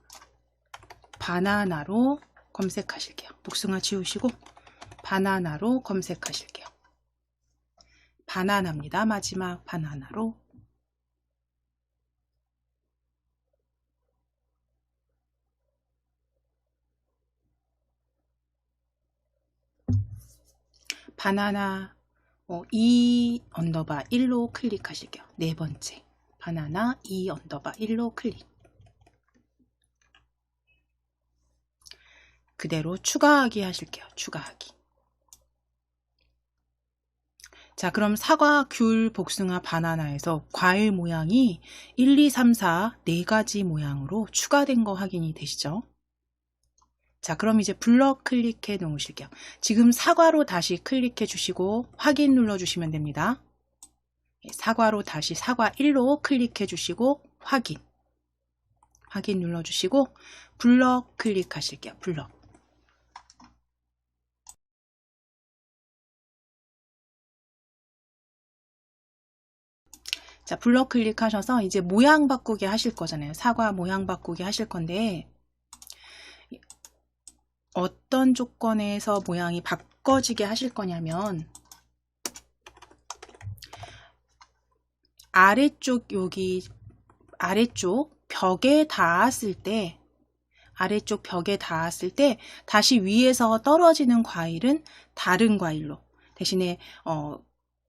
S1: 바나나로 검색하실게요. 복숭아 지우시고 바나나로 검색하실게요. 바나나입니다. 마지막 바나나로. 바나나 2_1로 클릭하실게요. 네 번째 바나나 2_1로 클릭. 그대로 추가하기 하실게요. 추가하기. 자, 그럼 사과, 귤, 복숭아, 바나나에서 과일 모양이 1, 2, 3, 4 4가지 모양으로 추가된 거 확인이 되시죠? 자, 그럼 이제 블럭 클릭해 놓으실게요. 지금 사과로 다시 클릭해 주시고 확인 눌러 주시면 됩니다. 사과로 다시 사과 1로 클릭해 주시고 확인 눌러 주시고 블럭 클릭하실게요. 블럭. 자, 블럭 클릭하셔서 이제 모양 바꾸기 하실 거잖아요. 사과 모양 바꾸기 하실 건데 어떤 조건에서 모양이 바꿔지게 하실 거냐면 아래쪽 여기 아래쪽 벽에 닿았을 때 다시 위에서 떨어지는 과일은 다른 과일로, 대신에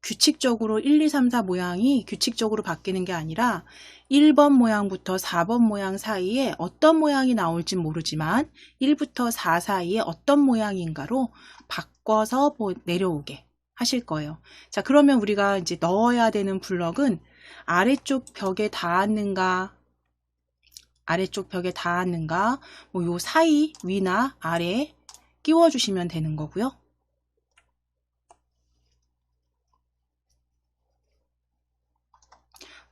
S1: 규칙적으로 1, 2, 3, 4 모양이 규칙적으로 바뀌는 게 아니라 1번 모양부터 4번 모양 사이에 어떤 모양이 나올지 모르지만 1부터 4 사이에 어떤 모양인가로 바꿔서 내려오게 하실 거예요. 자, 그러면 우리가 이제 넣어야 되는 블럭은 아래쪽 벽에 닿았는가, 뭐 요 사이 위나 아래 끼워 주시면 되는 거고요.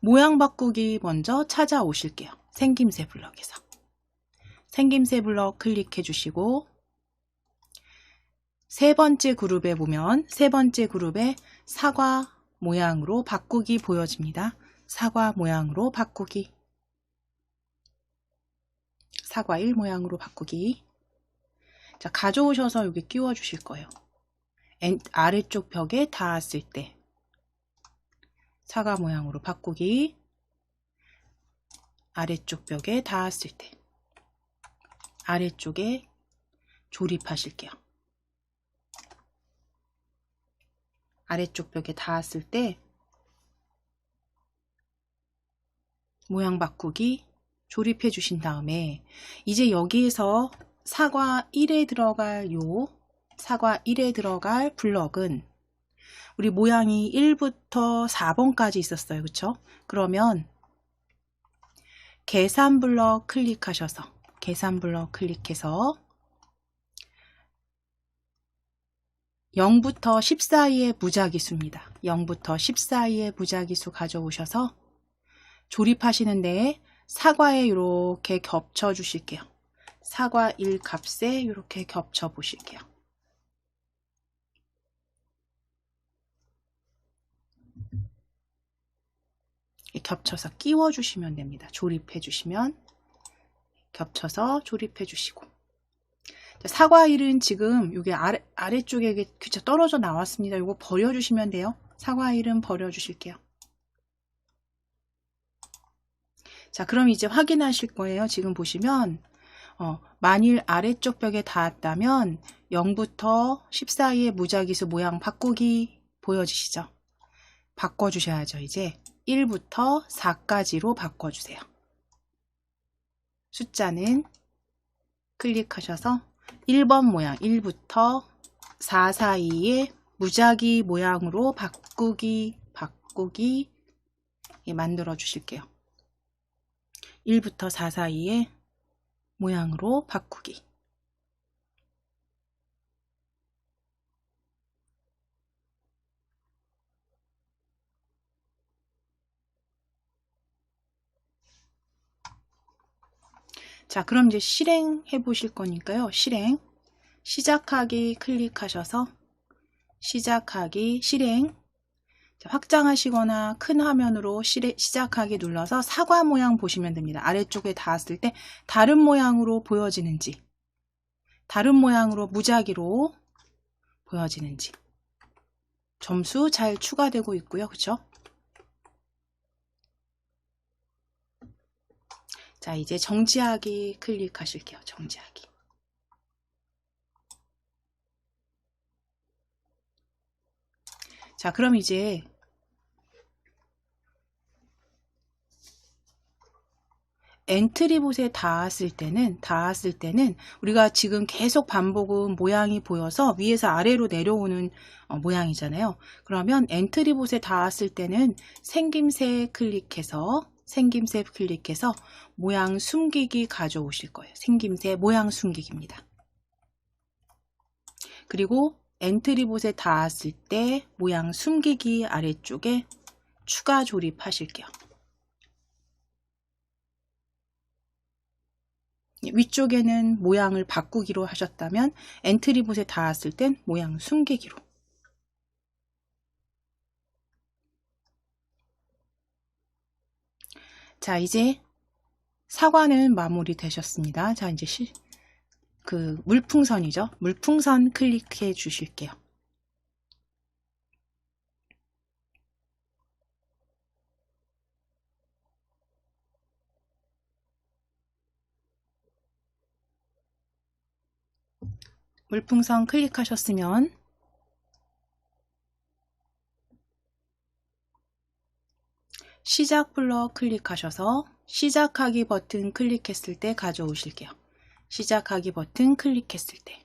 S1: 모양 바꾸기 먼저 찾아오실게요. 생김새 블럭에서. 생김새 블럭 클릭해 주시고 세 번째 그룹에 보면 세 번째 그룹에 사과 모양으로 바꾸기 보여집니다. 사과 모양으로 바꾸기. 사과일 모양으로 바꾸기. 자, 가져오셔서 여기 끼워 주실 거예요. 아래쪽 벽에 닿았을 때 사과 모양으로 바꾸기. 아래쪽 벽에 닿았을 때 아래쪽에 조립하실게요. 아래쪽 벽에 닿았을 때 모양 바꾸기 조립해 주신 다음에 이제 여기에서 사과 1에 들어갈 블럭은 우리 모양이 1부터 4번까지 있었어요. 그쵸? 그러면 계산 블럭 클릭하셔서 계산 블럭 클릭해서 0부터 10 사이의 무작위수입니다. 0부터 10 사이의 무작위수 가져오셔서 조립하시는데 사과에 이렇게 겹쳐 주실게요. 사과 1 값에 이렇게 겹쳐 보실게요. 겹쳐서 끼워 주시면 됩니다. 조립해 주시면 겹쳐서 조립해 주시고, 사과 1은 지금 여기 아래쪽에 그쵸 떨어져 나왔습니다. 이거 버려 주시면 돼요. 사과 1은 버려 주실게요. 자, 그럼 이제 확인하실 거예요. 지금 보시면 만일 아래쪽 벽에 닿았다면 0부터 10 사이의 무작위수 모양 바꾸기 보여지시죠? 바꿔주셔야죠. 이제 1부터 4까지로 바꿔주세요. 숫자는 클릭하셔서 1번 모양 1부터 4 사이에 무작위 모양으로 바꾸기 만들어 주실게요. 1부터 4 사이에 모양으로 바꾸기. 자, 그럼 이제 실행해 보실 거니까요. 시작하기 클릭하셔서 시작하기, 실행. 자, 확장하시거나 큰 화면으로 시작하기 눌러서 사과 모양 보시면 됩니다. 아래쪽에 닿았을 때 다른 모양으로 보여지는지, 다른 모양으로 무작위로 보여지는지. 점수 잘 추가되고 있고요. 그쵸? 자, 이제 정지하기 클릭하실게요. 정지하기. 자, 그럼 이제 엔트리봇에 닿았을 때는 우리가 지금 계속 반복은 모양이 보여서 위에서 아래로 내려오는 모양이잖아요. 그러면 엔트리봇에 닿았을 때는 생김새 클릭해서 모양 숨기기 가져오실 거예요. 생김새 모양 숨기기입니다. 그리고 엔트리봇에 닿았을 때 모양 숨기기 아래쪽에 추가 조립하실게요. 위쪽에는 모양을 바꾸기로 하셨다면 엔트리봇에 닿았을 땐 모양 숨기기로. 자, 이제 사과는 마무리 되셨습니다. 자, 이제 물풍선이죠. 물풍선 클릭해 주실게요. 물풍선 클릭하셨으면 시작 블럭 클릭하셔서 시작하기 버튼 클릭했을 때 가져오실게요. 시작하기 버튼 클릭했을 때.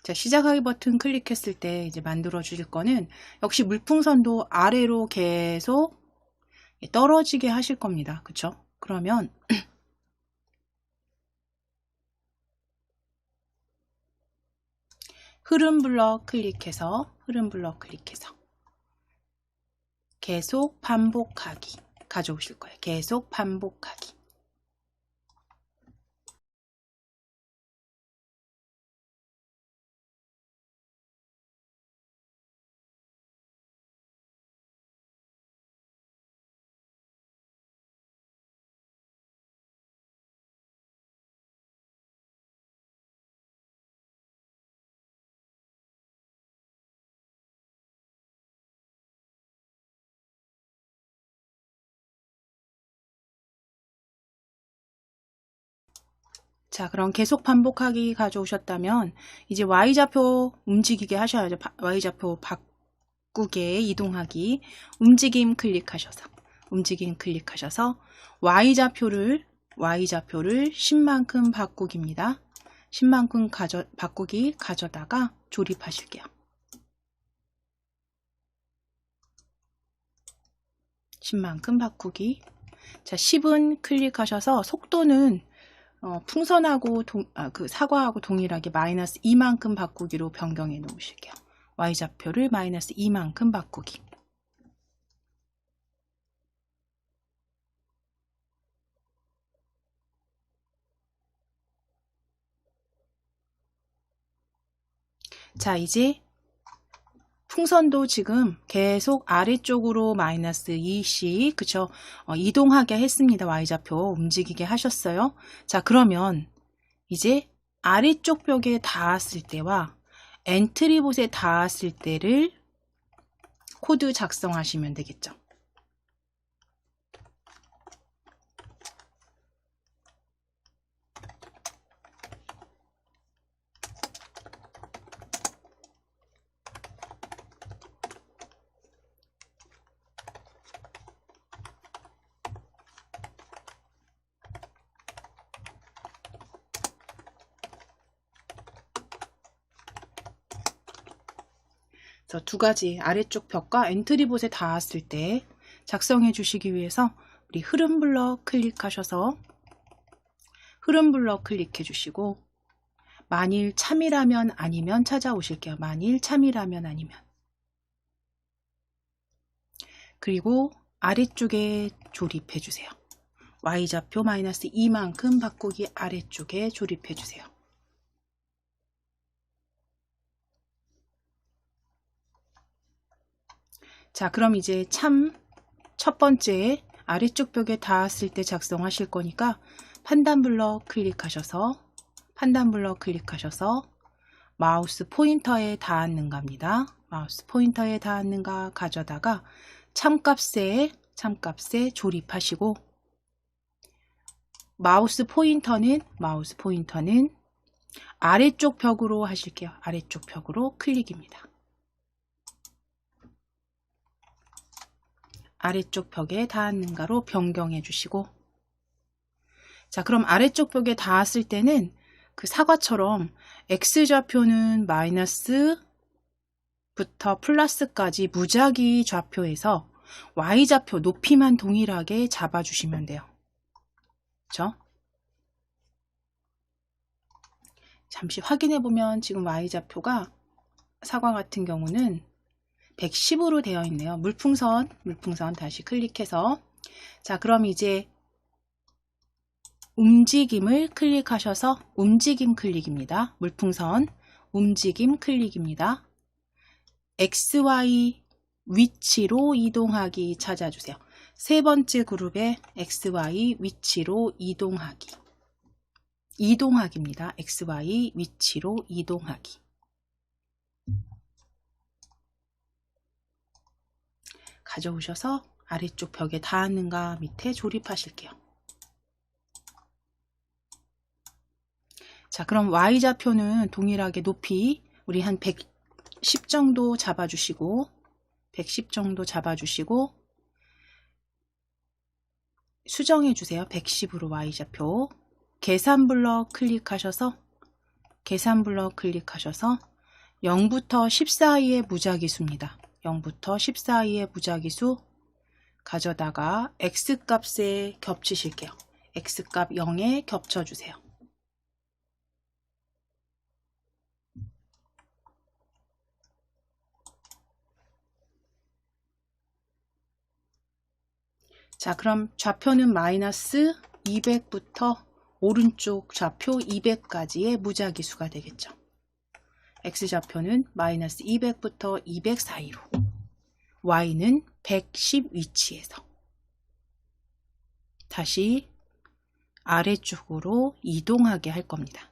S1: 자, 시작하기 버튼 클릭했을 때 이제 만들어 주실 거는 역시 물풍선도 아래로 계속 떨어지게 하실 겁니다. 그쵸? 그러면 흐름 블럭 클릭해서 계속 반복하기 가져오실 거예요. 계속 반복하기. 자, 그럼 계속 반복하기 가져오셨다면 이제 Y좌표 움직이게 하셔야죠. Y좌표 바꾸게 이동하기 움직임 클릭하셔서 Y좌표를 10만큼 바꾸기입니다. 10만큼 바꾸기 가져다가 조립하실게요. 10만큼 바꾸기. 자, 10은 클릭하셔서 속도는 풍선하고 그 사과하고 동일하게 마이너스 2만큼 바꾸기로 변경해 놓으실게요. Y좌표를 마이너스 2만큼 바꾸기. 자, 이제 풍선도 지금 계속 아래쪽으로 마이너스 2씩 그쵸? 이동하게 했습니다. Y좌표 움직이게 하셨어요. 자, 그러면 이제 아래쪽 벽에 닿았을 때와 엔트리봇에 닿았을 때를 코드 작성하시면 되겠죠. 두 가지 아래쪽 벽과 엔트리봇에 닿았을 때 작성해 주시기 위해서 우리 흐름 블럭 클릭하셔서 흐름 블럭 클릭해 주시고 만일 참이라면 아니면 찾아오실게요. 만일 참이라면 아니면. 그리고 아래쪽에 조립해 주세요. Y좌표 마이너스 2만큼 바꾸기 아래쪽에 조립해 주세요. 자, 그럼 이제 참 첫 번째 아래쪽 벽에 닿았을 때 작성하실 거니까 판단 블럭 클릭하셔서 마우스 포인터에 닿았는가입니다. 마우스 포인터에 닿았는가 가져다가 참값에 조립하시고 마우스 포인터는 아래쪽 벽으로 하실게요. 아래쪽 벽으로 클릭입니다. 아래쪽 벽에 닿았는가로 변경해 주시고 자, 그럼 아래쪽 벽에 닿았을 때는 그 사과처럼 X좌표는 마이너스부터 플러스까지 무작위 좌표에서 Y좌표 높이만 동일하게 잡아주시면 돼요. 그렇죠? 잠시 확인해 보면 지금 Y좌표가 사과 같은 경우는 110으로 되어 있네요. 물풍선 다시 클릭해서 자, 그럼 이제 움직임을 클릭하셔서 움직임 클릭입니다. 물풍선 움직임 클릭입니다. XY 위치로 이동하기 찾아주세요. 세 번째 그룹에 XY 위치로 이동하기. 이동하기입니다. XY 위치로 이동하기. 가져오셔서 아래쪽 벽에 닿았는가 밑에 조립하실게요. 자, 그럼 Y좌표는 동일하게 높이 우리 한 110 정도 잡아주시고 110 정도 잡아주시고 수정해주세요. 110으로 Y좌표. 계산 블럭 클릭하셔서 0부터 10 사이의 무작위수입니다. 0부터 10 사이의 무작위수 가져다가 X값에 겹치실게요. X값 0에 겹쳐주세요. 자, 그럼 좌표는 마이너스 200부터 오른쪽 좌표 200까지의 무작위수가 되겠죠. X좌표는 마이너스 200부터 200 사이로, Y는 110 위치에서 다시 아래쪽으로 이동하게 할 겁니다.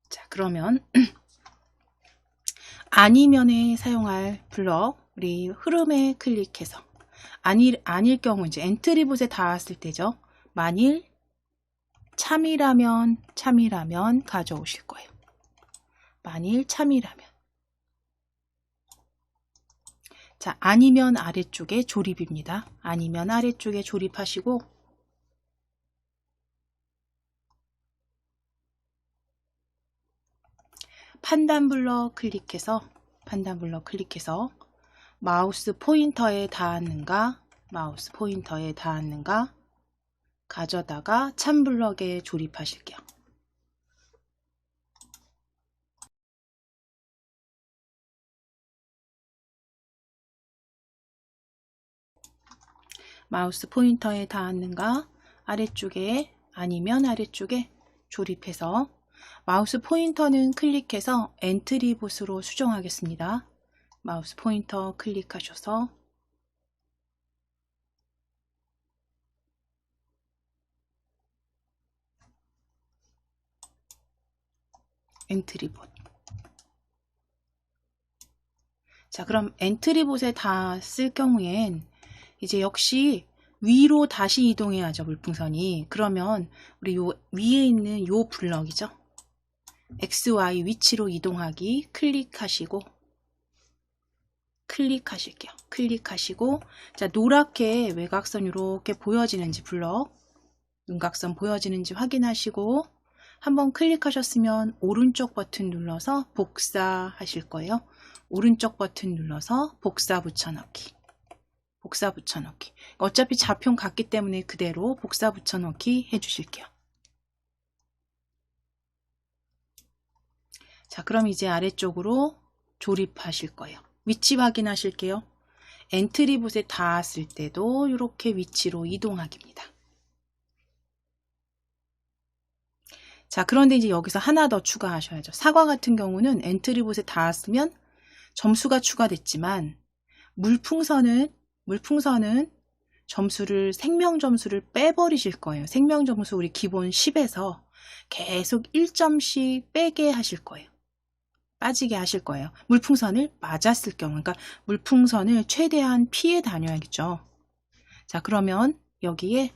S1: 자, 그러면 아니면에 사용할 블럭, 우리 흐름에 클릭해서 아닐 경우 이제 엔트리봇에 닿았을 때죠. 만일 참이라면 가져오실 거예요. 만일 참이라면. 자, 아니면 아래쪽에 조립입니다. 아니면 아래쪽에 조립하시고 판단 블럭 클릭해서 마우스 포인터에 닿았는가 가져다가 참 블럭에 조립하실게요. 마우스 포인터에 닿았는가 아래쪽에 아니면 아래쪽에 조립해서 마우스 포인터는 클릭해서 엔트리봇으로 수정하겠습니다. 마우스 포인터 클릭하셔서 엔트리봇. 자, 그럼 엔트리봇에 닿았을 경우엔 이제 역시 위로 다시 이동해야죠, 물풍선이. 그러면 우리 요 위에 있는 요 블럭이죠. XY 위치로 이동하기 클릭하실게요. 클릭하시고, 자, 노랗게 외곽선 이렇게 보여지는지 블럭, 윤곽선 보여지는지 확인하시고, 한번 클릭하셨으면 오른쪽 버튼 눌러서 복사하실 거예요. 오른쪽 버튼 눌러서 복사 붙여넣기. 어차피 좌표는 같기 때문에 그대로 복사 붙여넣기 해주실게요. 자, 그럼 이제 아래쪽으로 조립하실 거예요. 위치 확인하실게요. 엔트리봇에 닿았을 때도 이렇게 위치로 이동하기입니다. 자, 그런데 이제 여기서 하나 더 추가하셔야죠. 사과 같은 경우는 엔트리봇에 닿았으면 점수가 추가됐지만 물풍선은 생명 점수를 빼버리실 거예요. 생명 점수 우리 기본 10에서 계속 1점씩 빼게 하실 거예요. 빠지게 하실 거예요. 물풍선을 맞았을 경우, 그러니까 물풍선을 최대한 피해 다녀야겠죠. 자, 그러면 여기에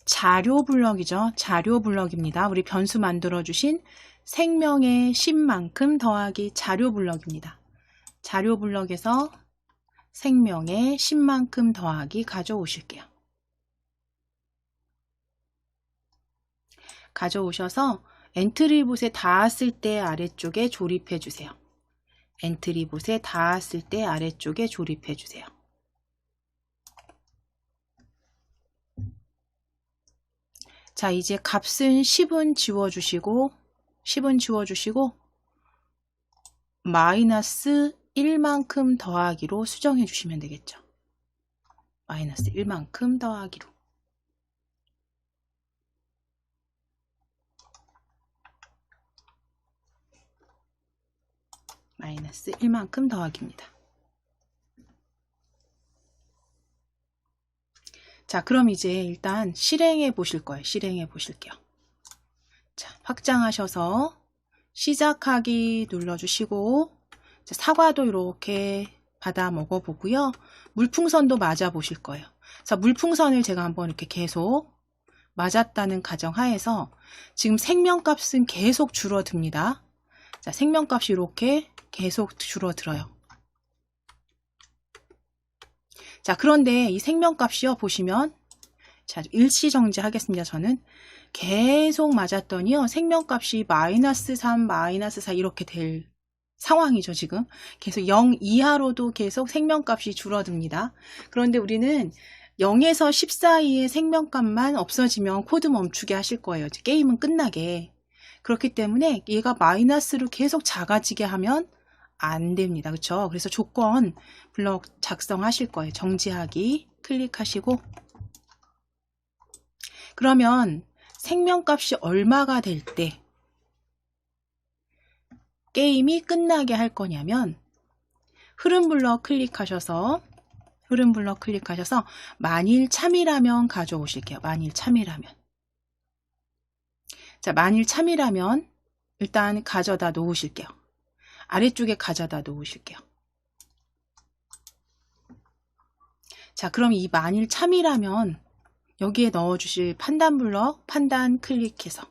S1: 자료 블럭이죠. 자료 블럭입니다. 우리 변수 만들어 주신 생명의 10만큼 더하기 자료 블럭입니다. 자료 블럭에서 생명의 10만큼 더하기 가져오실게요. 가져오셔서 엔트리봇에 닿았을 때 아래쪽에 조립해 주세요. 엔트리봇에 닿았을 때 아래쪽에 조립해 주세요. 자, 이제 값은 10은 지워주시고 마이너스 1만큼 더하기로 수정해 주시면 되겠죠. 마이너스 1만큼 더하기로. 마이너스 1만큼 더하기입니다. 자, 그럼 이제 일단 실행해 보실 거예요. 실행해 보실게요. 자, 확장하셔서 시작하기 눌러주시고, 자, 사과도 이렇게 받아 먹어보고요. 물풍선도 맞아 보실 거예요. 자, 물풍선을 제가 한번 이렇게 계속 맞았다는 가정하에서 지금 생명값은 계속 줄어듭니다. 자, 생명값이 이렇게 계속 줄어들어요. 자, 그런데 이 생명값이요, 보시면, 자, 일시정지 하겠습니다. 저는 계속 맞았더니요, 생명값이 마이너스 3, 마이너스 4 이렇게 될 상황이죠, 지금. 계속 0 이하로도 계속 생명값이 줄어듭니다. 그런데 우리는 0에서 10 사이의 생명값만 없어지면 코드 멈추게 하실 거예요. 게임은 끝나게. 그렇기 때문에 얘가 마이너스로 계속 작아지게 하면 안 됩니다. 그렇죠? 그래서 조건 블럭 작성하실 거예요. 정지하기 클릭하시고, 그러면 생명값이 얼마가 될 때 게임이 끝나게 할 거냐면, 흐름 블럭 클릭하셔서 만일 참이라면 가져오실게요. 만일 참이라면. 자, 만일 참이라면 일단 가져다 놓으실게요. 아래쪽에 가져다 놓으실게요. 자, 그럼 이 만일 참이라면 여기에 넣어주실 판단 블럭, 판단 클릭해서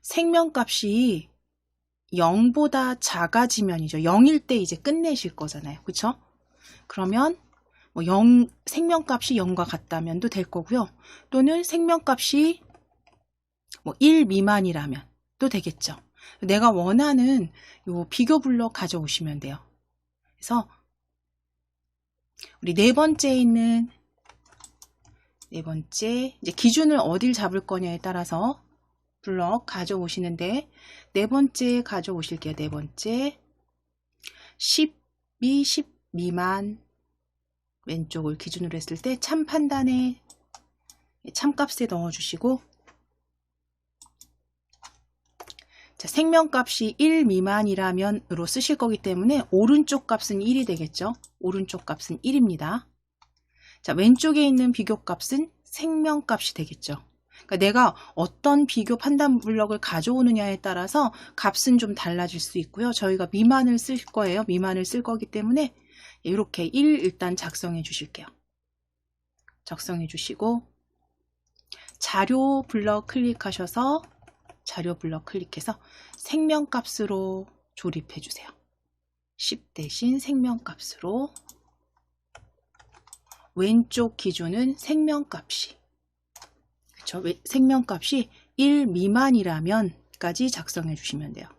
S1: 생명값이 0보다 작아지면이죠. 0일 때 이제 끝내실 거잖아요. 그쵸? 그러면 뭐 생명값이 0과 같다면도 될 거고요. 또는 생명값이 뭐 1 미만이라면 또 되겠죠. 내가 원하는 요 비교 블럭 가져오시면 돼요. 그래서 우리 네 번째에 있는 이제 기준을 어딜 잡을 거냐에 따라서 블럭 가져오시는데, 네 번째 가져오실게요. 네 번째 10이 10 미만 왼쪽을 기준으로 했을 때 참 판단에 참값에 넣어주시고, 자, 생명값이 1 미만이라면으로 쓰실 거기 때문에 오른쪽 값은 1이 되겠죠. 오른쪽 값은 1입니다. 자, 왼쪽에 있는 비교값은 생명값이 되겠죠. 그러니까 내가 어떤 비교 판단 블럭을 가져오느냐에 따라서 값은 좀 달라질 수 있고요. 저희가 미만을 쓸 거예요. 미만을 쓸 거기 때문에 이렇게 1 일단 작성해 주실게요. 작성해 주시고, 자료 블럭 클릭하셔서 자료 블럭 클릭해서 생명값으로 조립해 주세요. 10 대신 생명값으로. 왼쪽 기준은 생명값이, 그쵸? 생명값이 1 미만이라면까지 작성해 주시면 돼요.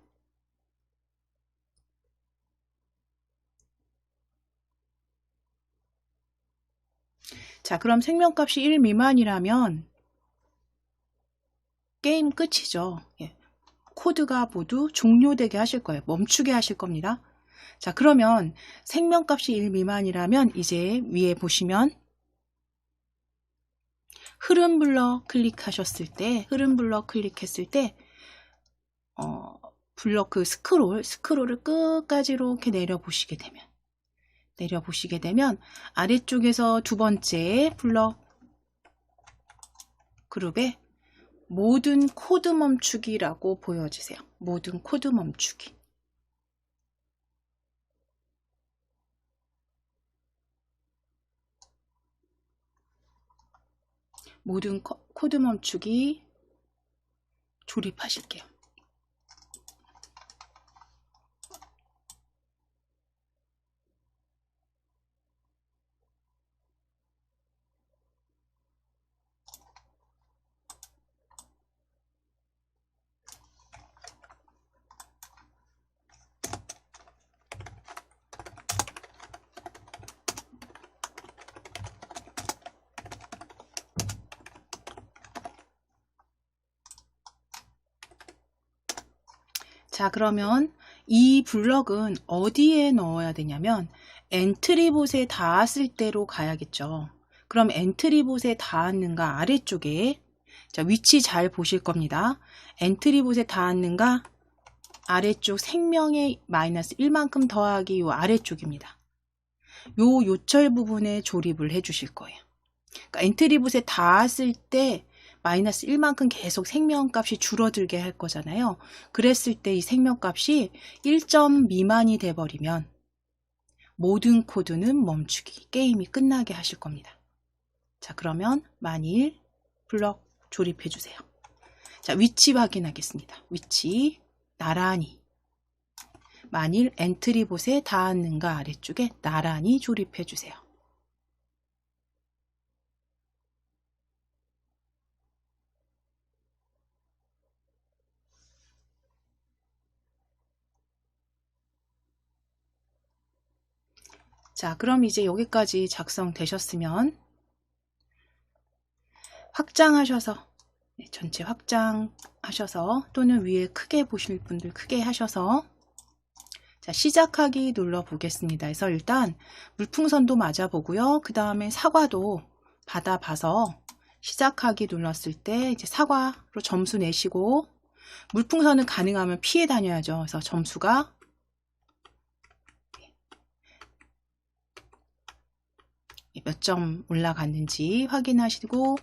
S1: 자, 그럼 생명값이 1 미만이라면 게임 끝이죠. 예. 코드가 모두 종료되게 하실 거예요. 멈추게 하실 겁니다. 자, 그러면 생명값이 1 미만이라면 이제 위에 보시면 흐름 블럭 클릭하셨을 때, 흐름 블럭 클릭했을 때 블럭 그 스크롤을 끝까지 이렇게 내려보시게 되면 아래쪽에서 두 번째 블럭 그룹에 모든 코드 멈추기라고 보여주세요. 모든 코드 멈추기. 모든 코드 멈추기 조립하실게요. 자, 그러면 이 블럭은 어디에 넣어야 되냐면 엔트리봇에 닿았을 때로 가야겠죠. 그럼 엔트리봇에 닿았는가 아래쪽에, 자, 위치 잘 보실 겁니다. 엔트리봇에 닿았는가 아래쪽 생명의 마이너스 1만큼 더하기 요 아래쪽입니다. 요 요철 부분에 조립을 해 주실 거예요. 그러니까 엔트리봇에 닿았을 때 마이너스 1만큼 계속 생명값이 줄어들게 할 거잖아요. 그랬을 때 이 생명값이 1점 미만이 돼버리면 모든 코드는 멈추기, 게임이 끝나게 하실 겁니다. 자, 그러면 만일 블럭 조립해 주세요. 자, 위치 확인하겠습니다. 위치 나란히, 만일 엔트리봇에 닿았는가 아래쪽에 나란히 조립해 주세요. 자, 그럼 이제 여기까지 작성되셨으면 확장하셔서, 전체 확장하셔서, 또는 위에 크게 보실 분들 크게 하셔서, 자, 시작하기 눌러 보겠습니다. 그래서 일단 물풍선도 맞아보고요. 그 다음에 사과도 받아봐서 시작하기 눌렀을 때 이제 사과로 점수 내시고, 물풍선은 가능하면 피해 다녀야죠. 그래서 점수가 몇 점 올라갔는지 확인하시고,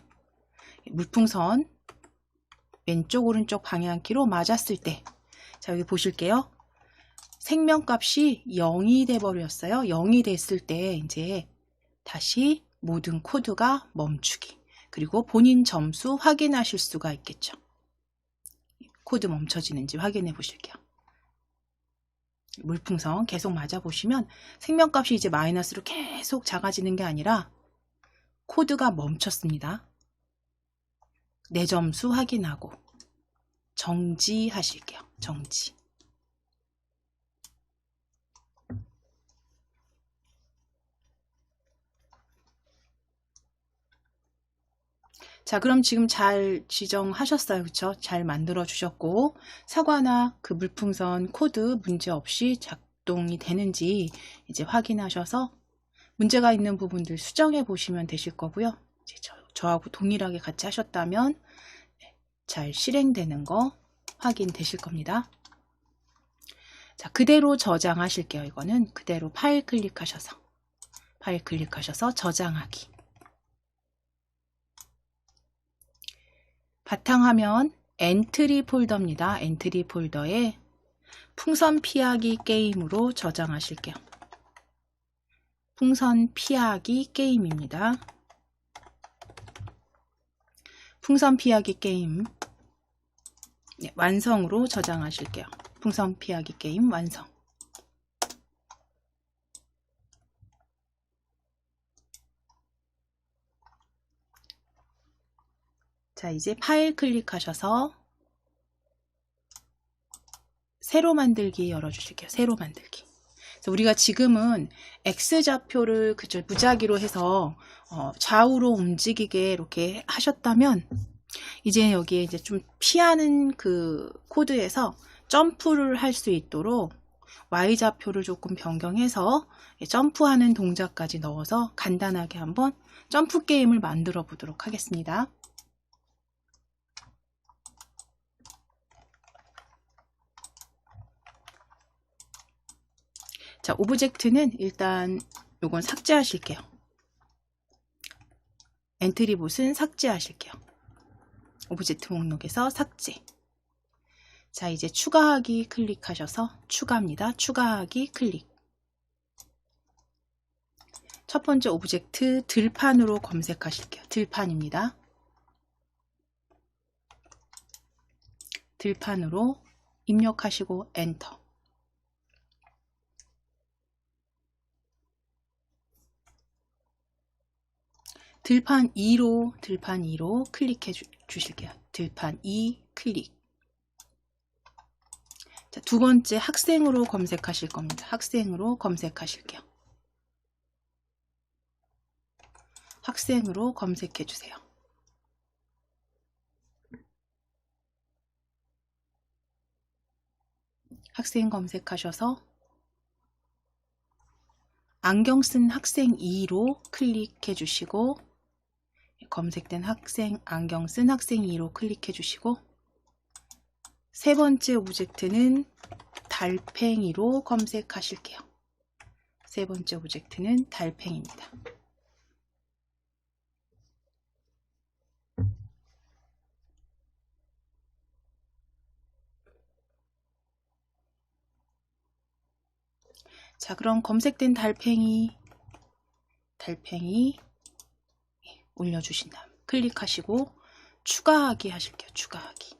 S1: 물풍선 왼쪽 오른쪽 방향키로 맞았을 때, 자, 여기 보실게요. 생명값이 0이 돼 버렸어요. 0이 됐을 때 이제 다시 모든 코드가 멈추기, 그리고 본인 점수 확인하실 수가 있겠죠. 코드 멈춰지는지 확인해 보실게요. 물풍선 계속 맞아 보시면 생명값이 이제 마이너스로 계속 작아지는 게 아니라 코드가 멈췄습니다. 내 점수 확인하고 정지하실게요. 정지. 자, 그럼 지금 잘 지정하셨어요. 그쵸? 잘 만들어 주셨고, 사과나 그 물풍선 코드 문제 없이 작동이 되는지 이제 확인하셔서 문제가 있는 부분들 수정해 보시면 되실 거고요. 이제 저하고 동일하게 같이 하셨다면 잘 실행되는 거 확인되실 겁니다. 자, 그대로 저장하실게요. 이거는 그대로 파일 클릭하셔서 저장하기. 바탕화면 엔트리 폴더입니다. 엔트리 폴더에 풍선 피하기 게임으로 저장하실게요. 풍선 피하기 게임입니다. 풍선 피하기 게임, 네, 완성으로 저장하실게요. 풍선 피하기 게임 완성. 자, 이제 파일 클릭하셔서 새로 만들기 열어주실게요. 새로 만들기. 그래서 우리가 지금은 X좌표를 그저 무작위로 해서 좌우로 움직이게 이렇게 하셨다면, 이제 여기에 이제 좀 피하는 그 코드에서 점프를 할 수 있도록 Y좌표를 조금 변경해서 점프하는 동작까지 넣어서 간단하게 한번 점프 게임을 만들어 보도록 하겠습니다. 자, 오브젝트는 일단 요건 삭제하실게요. 엔트리봇은 삭제하실게요. 오브젝트 목록에서 삭제. 자, 이제 추가하기 클릭하셔서 추가입니다. 추가하기 클릭. 첫 번째 오브젝트 들판으로 검색하실게요. 들판입니다. 들판으로 입력하시고 엔터. 들판 2로 클릭해 주실게요. 들판 2 클릭. 자, 두 번째 학생으로 검색하실 겁니다. 학생으로 검색하실게요. 학생으로 검색해 주세요. 학생 검색하셔서 안경 쓴 학생 2로 클릭해 주시고, 검색된 학생, 안경 쓴 학생 2로 클릭해 주시고, 세 번째 오브젝트는 달팽이로 검색하실게요. 세 번째 오브젝트는 달팽이입니다. 자, 그럼 검색된 달팽이 올려주신 다음 클릭하시고 추가하기 하실게요. 추가하기.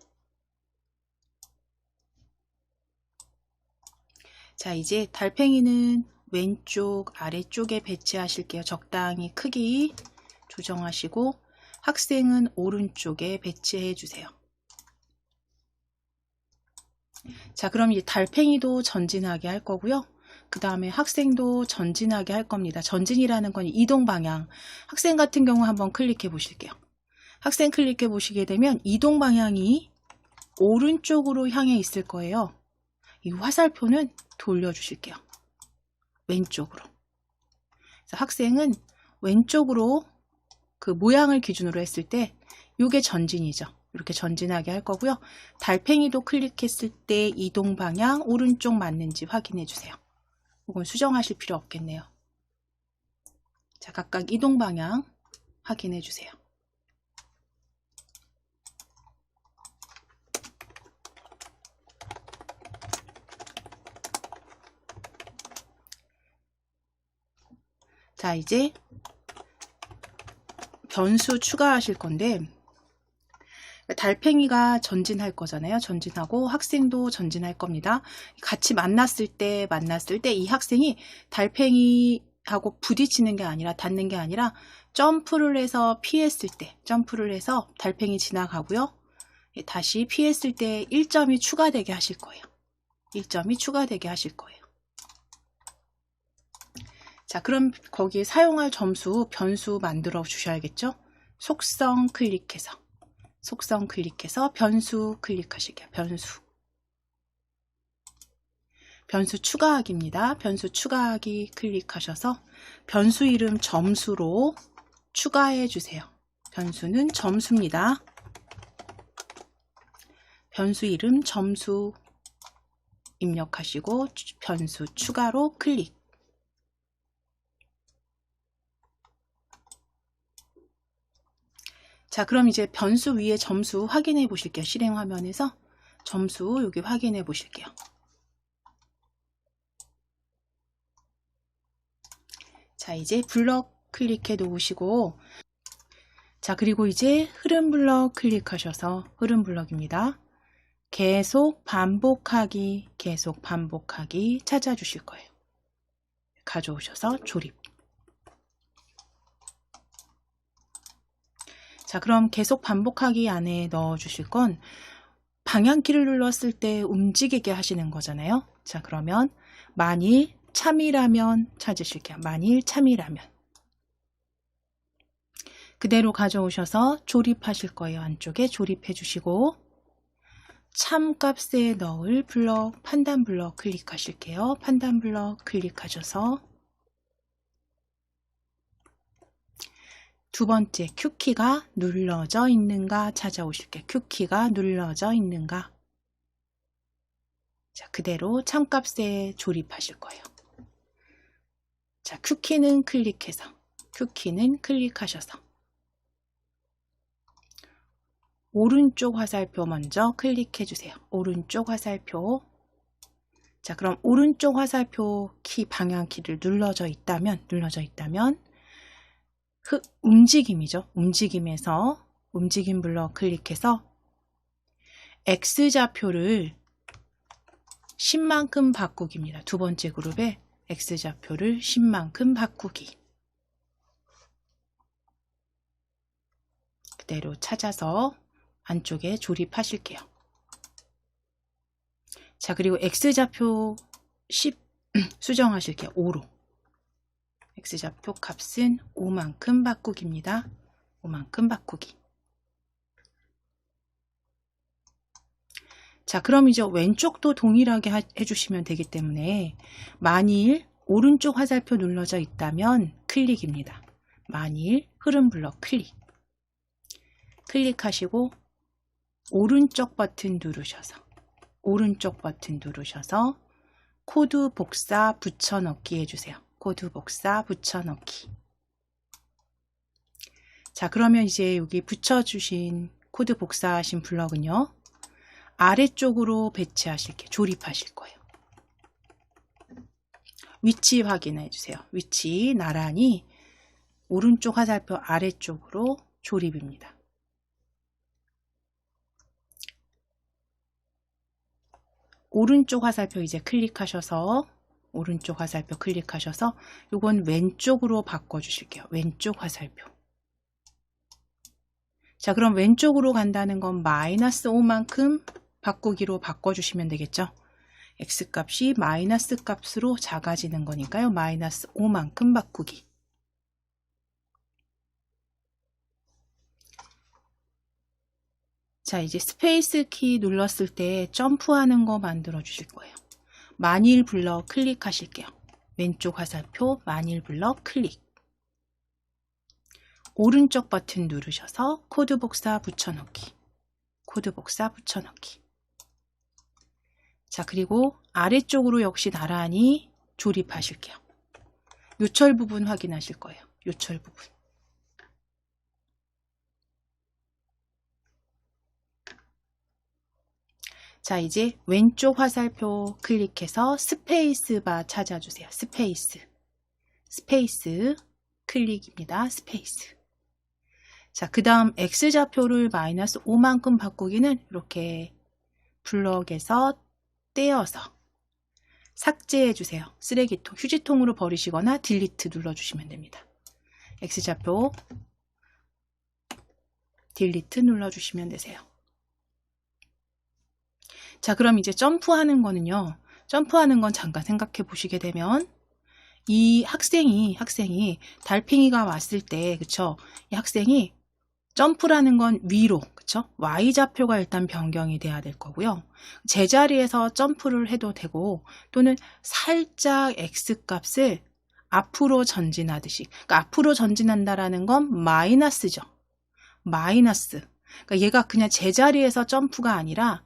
S1: 자, 이제 달팽이는 왼쪽 아래쪽에 배치하실게요. 적당히 크기 조정하시고 학생은 오른쪽에 배치해 주세요. 자, 그럼 이제 달팽이도 전진하게 할 거고요. 그 다음에 학생도 전진하게 할 겁니다. 전진이라는 건 이동 방향. 학생 같은 경우 한번 클릭해 보실게요. 학생 클릭해 보시게 되면 이동 방향이 오른쪽으로 향해 있을 거예요. 이 화살표는 돌려주실게요. 왼쪽으로. 그래서 학생은 왼쪽으로 그 모양을 기준으로 했을 때 이게 전진이죠. 이렇게 전진하게 할 거고요. 달팽이도 클릭했을 때 이동 방향 오른쪽 맞는지 확인해 주세요. 이건 수정하실 필요 없겠네요. 자, 각각 이동 방향 확인해 주세요. 자, 이제 변수 추가하실 건데, 달팽이가 전진할 거잖아요. 전진하고 학생도 전진할 겁니다. 같이 만났을 때 이 학생이 달팽이하고 부딪히는 게 아니라 닿는 게 아니라 점프를 해서 피했을 때, 점프를 해서 달팽이 지나가고요. 다시 피했을 때 1점이 추가되게 하실 거예요. 1점이 추가되게 하실 거예요. 자, 그럼 거기에 사용할 점수, 변수 만들어 주셔야겠죠? 속성 클릭해서 변수 클릭하실게요. 변수 추가하기입니다. 변수 추가하기 클릭하셔서 변수 이름 점수로 추가해 주세요. 변수는 점수입니다. 변수 이름 점수 입력하시고 변수 추가로 클릭. 자, 그럼 이제 변수 위에 점수 확인해 보실게요. 실행 화면에서 점수 여기 확인해 보실게요. 자, 이제 블럭 클릭해 놓으시고, 자, 그리고 이제 흐름 블럭 클릭하셔서 흐름 블럭입니다. 계속 반복하기 찾아주실 거예요. 가져오셔서 조립. 자, 그럼 계속 반복하기 안에 넣어 주실 건 방향키를 눌렀을 때 움직이게 하시는 거잖아요. 자, 그러면 만일 참이라면 찾으실게요. 만일 참이라면. 그대로 가져오셔서 조립하실 거예요. 안쪽에 조립해 주시고 참 값에 넣을 블럭, 판단 블럭 클릭하실게요. 판단 블럭 클릭하셔서 두 번째 Q키가 눌러져 있는가 찾아오실게요. Q키가 눌러져 있는가. 자, 그대로 참값에 조립하실 거예요. 자, Q키는 클릭하셔서 오른쪽 화살표 먼저 클릭해 주세요. 오른쪽 화살표. 자, 그럼 오른쪽 화살표 키 방향키를 눌러져 있다면 움직임이죠. 움직임에서 움직임 블럭 클릭해서 X좌표를 10만큼 바꾸기입니다. 두 번째 그룹에 X좌표를 10만큼 바꾸기. 그대로 찾아서 안쪽에 조립하실게요. 자, 그리고 X좌표 10 수정하실게요. 5로. X좌표 값은 5만큼 바꾸기입니다. 5만큼 바꾸기. 자, 그럼 이제 왼쪽도 동일하게 해주시면 되기 때문에 만일 오른쪽 화살표 눌러져 있다면 클릭입니다. 만일 흐름 블럭 클릭하시고 오른쪽 버튼 누르셔서 코드 복사 붙여넣기 해주세요. 코드 복사 붙여넣기. 자, 그러면 이제 여기 붙여주신 코드 복사하신 블럭은요, 아래쪽으로 배치하실게요. 조립하실 거예요. 위치 확인해 주세요. 위치 나란히 오른쪽 화살표 아래쪽으로 조립입니다. 오른쪽 화살표 이제 클릭하셔서 요건 왼쪽으로 바꿔 주실게요. 왼쪽 화살표. 자, 그럼 왼쪽으로 간다는 건 -5만큼 바꾸기로 바꿔주시면 되겠죠. X값이 마이너스 값으로 작아지는 거니까요. -5만큼 바꾸기. 자, 이제 스페이스 키 눌렀을 때 점프하는 거 만들어 주실 거예요. 만일 블럭 클릭하실게요. 왼쪽 화살표 만일 블럭 클릭. 오른쪽 버튼 누르셔서 코드 복사 붙여넣기. 자, 그리고 아래쪽으로 역시 나란히 조립하실게요. 요철 부분 확인하실 거예요. 요철 부분. 자, 이제 왼쪽 화살표 클릭해서 스페이스 바 찾아주세요. 스페이스 클릭입니다. 스페이스. 자, 그 다음 X좌표를 -5만큼 바꾸기는 이렇게 블럭에서 떼어서 삭제해 주세요. 쓰레기통, 휴지통으로 버리시거나 딜리트 눌러주시면 됩니다. X좌표 딜리트 눌러주시면 되세요. 자, 그럼 이제 점프하는 거는요. 점프하는 건 잠깐 생각해 보시게 되면 이 학생이 달팽이가 왔을 때, 그쵸? 이 학생이 점프라는 건 위로, 그쵸? Y좌표가 일단 변경이 돼야 될 거고요. 제자리에서 점프를 해도 되고, 또는 살짝 X값을 앞으로 전진하듯이. 그러니까 앞으로 전진한다라는 건 마이너스죠. 마이너스. 그러니까 얘가 그냥 제자리에서 점프가 아니라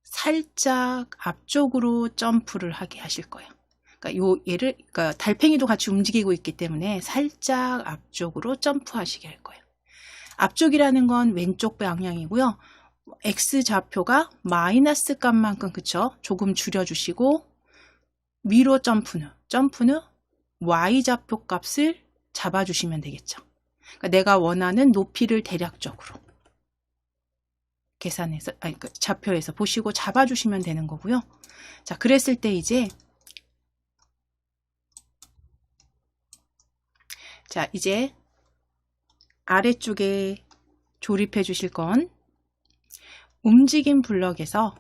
S1: 살짝 앞쪽으로 점프를 하게 하실 거예요. 그러니까 그러니까 달팽이도 같이 움직이고 있기 때문에 살짝 앞쪽으로 점프하시게 할 거예요. 앞쪽이라는 건 왼쪽 방향이고요. X좌표가 마이너스 값만큼, 그쵸? 조금 줄여주시고, 위로 점프는 Y좌표 값을 잡아주시면 되겠죠. 그러니까 내가 원하는 높이를 대략적으로 계산해서, 좌표에서 보시고 잡아주시면 되는 거고요. 자, 그랬을 때 이제, 아래쪽에 조립해 주실 건 움직임 블럭에서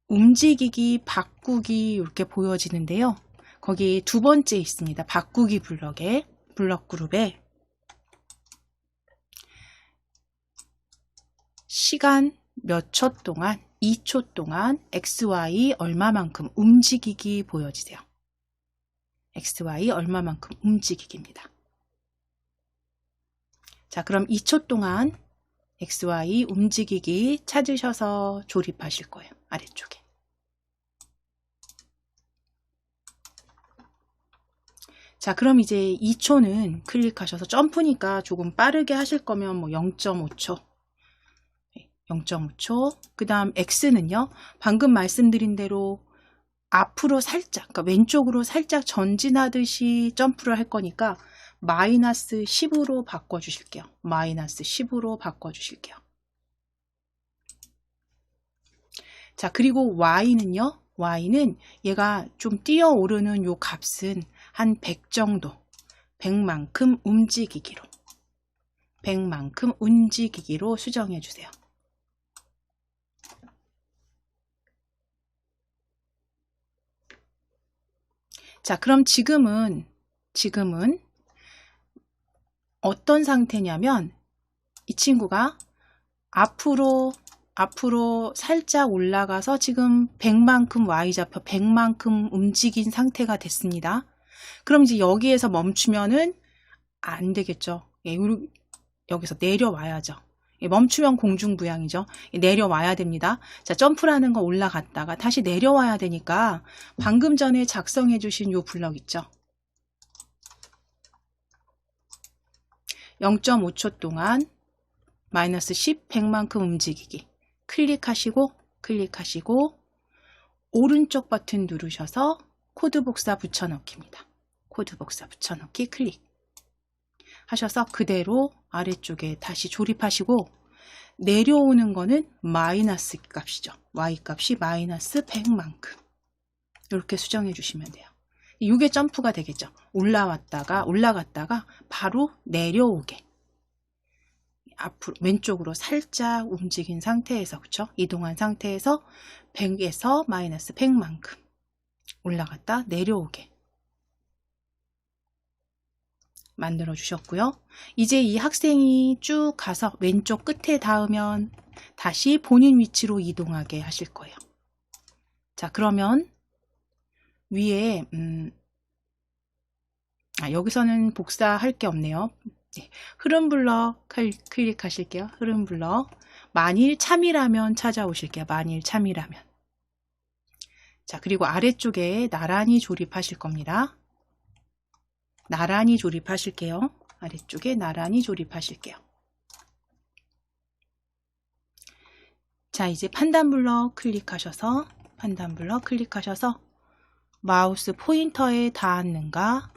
S1: 움직이기, 바꾸기 이렇게 보여지는데요. 거기 두 번째 있습니다. 바꾸기 블럭에, 블럭 그룹에 시간 몇 초 동안, 2초 동안 XY 얼마만큼 움직이기 보여지세요. XY 얼마만큼 움직이기입니다. 자, 그럼 2초 동안 XY 움직이기 찾으셔서 조립하실 거예요. 아래쪽에. 자, 그럼 이제 2초는 클릭하셔서 점프니까 조금 빠르게 하실 거면 뭐 0.5초. 0.5초. 그 다음 X는요. 방금 말씀드린 대로 앞으로 살짝, 그러니까 왼쪽으로 살짝 전진하듯이 점프를 할 거니까 마이너스 10으로 바꿔주실게요. 마이너스 10으로 바꿔주실게요. 자, 그리고 Y는요. Y는 얘가 좀 뛰어오르는 요 값은 한 100 정도, 100만큼 움직이기로 수정해 주세요. 자, 그럼 지금은 어떤 상태냐면 이 친구가 앞으로 살짝 올라가서 지금 100만큼 Y좌표 100만큼 움직인 상태가 됐습니다. 그럼 이제 여기에서 멈추면은 안 되겠죠. 예, 여기서 내려와야죠. 예, 멈추면 공중부양이죠. 예, 내려와야 됩니다. 자, 점프라는 거 올라갔다가 다시 내려와야 되니까 방금 전에 작성해 주신 요 블럭 있죠. 0.5초 동안 마이너스 10, 100만큼 움직이기. 클릭하시고 오른쪽 버튼 누르셔서 코드 복사 붙여넣기입니다. 코드 복사 붙여넣기 클릭 하셔서 그대로 아래쪽에 다시 조립하시고 내려오는 거는 마이너스 값이죠. Y값이 마이너스 100만큼 이렇게 수정해 주시면 돼요. 이게 점프가 되겠죠. 올라갔다가 바로 내려오게 앞으로 왼쪽으로 살짝 움직인 상태에서 그쵸? 이동한 상태에서 100에서 마이너스 100만큼 올라갔다 내려오게 만들어 주셨고요. 이제 이 학생이 쭉 가서 왼쪽 끝에 닿으면 다시 본인 위치로 이동하게 하실 거예요. 자, 그러면 위에 여기서는 복사할 게 없네요. 네, 흐름 블럭 클릭하실게요. 흐름 블럭. 만일 참이라면 찾아오실게요. 만일 참이라면. 자, 그리고 아래쪽에 나란히 조립하실 겁니다. 나란히 조립하실게요. 아래쪽에 나란히 조립하실게요. 자, 이제 판단 블럭 클릭하셔서 마우스 포인터에 닿았는가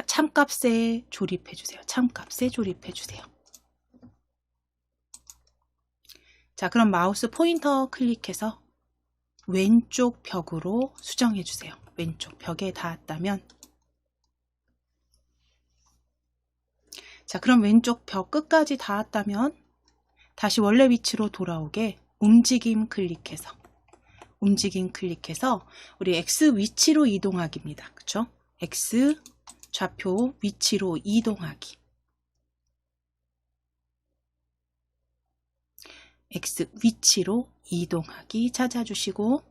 S1: 참값에 조립해 주세요. 참값에 조립해 주세요. 자, 그럼 마우스 포인터 클릭해서 왼쪽 벽으로 수정해 주세요. 왼쪽 벽에 닿았다면 자, 그럼 왼쪽 벽 끝까지 닿았다면 다시 원래 위치로 돌아오게 움직임 클릭해서 우리 X 위치로 이동하기입니다. 그쵸? X 좌표 위치로 이동하기. X 위치로 이동하기 찾아주시고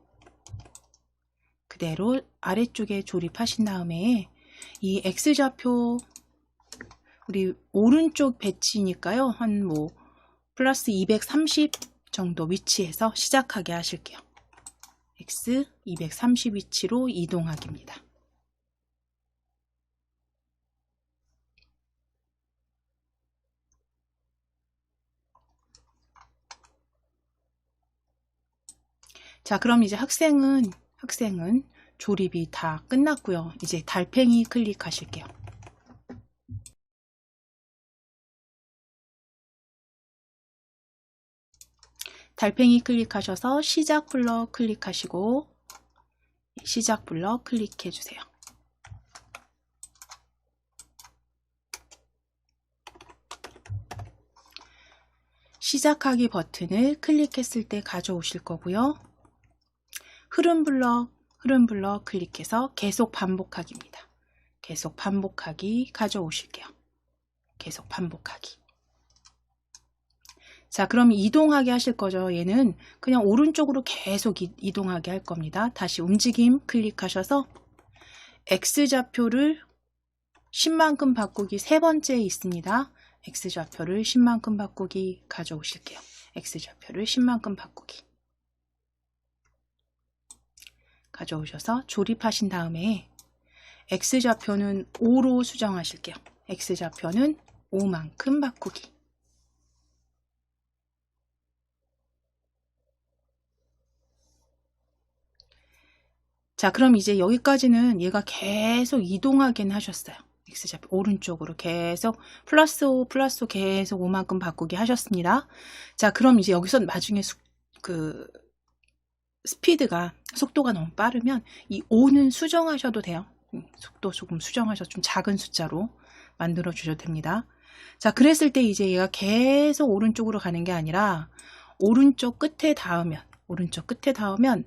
S1: 그대로 아래쪽에 조립하신 다음에 이 X좌표 우리 오른쪽 배치니까요. 한 플러스 230 정도 위치에서 시작하게 하실게요. X 230 위치로 이동하기입니다. 자, 그럼 이제 학생은 조립이 다 끝났고요. 이제 달팽이 클릭하실게요. 달팽이 클릭하셔서 시작 블럭 클릭하시고 시작 블럭 클릭해 주세요. 시작하기 버튼을 클릭했을 때 가져오실 거고요. 흐름 블럭 클릭해서 계속 반복하기입니다. 계속 반복하기 가져오실게요. 계속 반복하기. 자, 그럼 이동하게 하실 거죠. 얘는 그냥 오른쪽으로 계속 이동하게 할 겁니다. 다시 움직임 클릭하셔서 X좌표를 10만큼 바꾸기 세 번째에 있습니다. X좌표를 10만큼 바꾸기 가져오실게요. X좌표를 10만큼 바꾸기 가져오셔서 조립하신 다음에 X좌표는 5로 수정하실게요. X좌표는 5만큼 바꾸기. 자, 그럼 이제 여기까지는 얘가 계속 이동하긴 하셨어요. X좌표 오른쪽으로 계속 플러스 5 계속 5만큼 바꾸기 하셨습니다. 자, 그럼 이제 여기서 나중에 속도가 너무 빠르면 이 5는 수정하셔도 돼요. 속도 조금 수정하셔서 좀 작은 숫자로 만들어 주셔도 됩니다. 자, 그랬을 때 이제 얘가 계속 오른쪽으로 가는 게 아니라 오른쪽 끝에 닿으면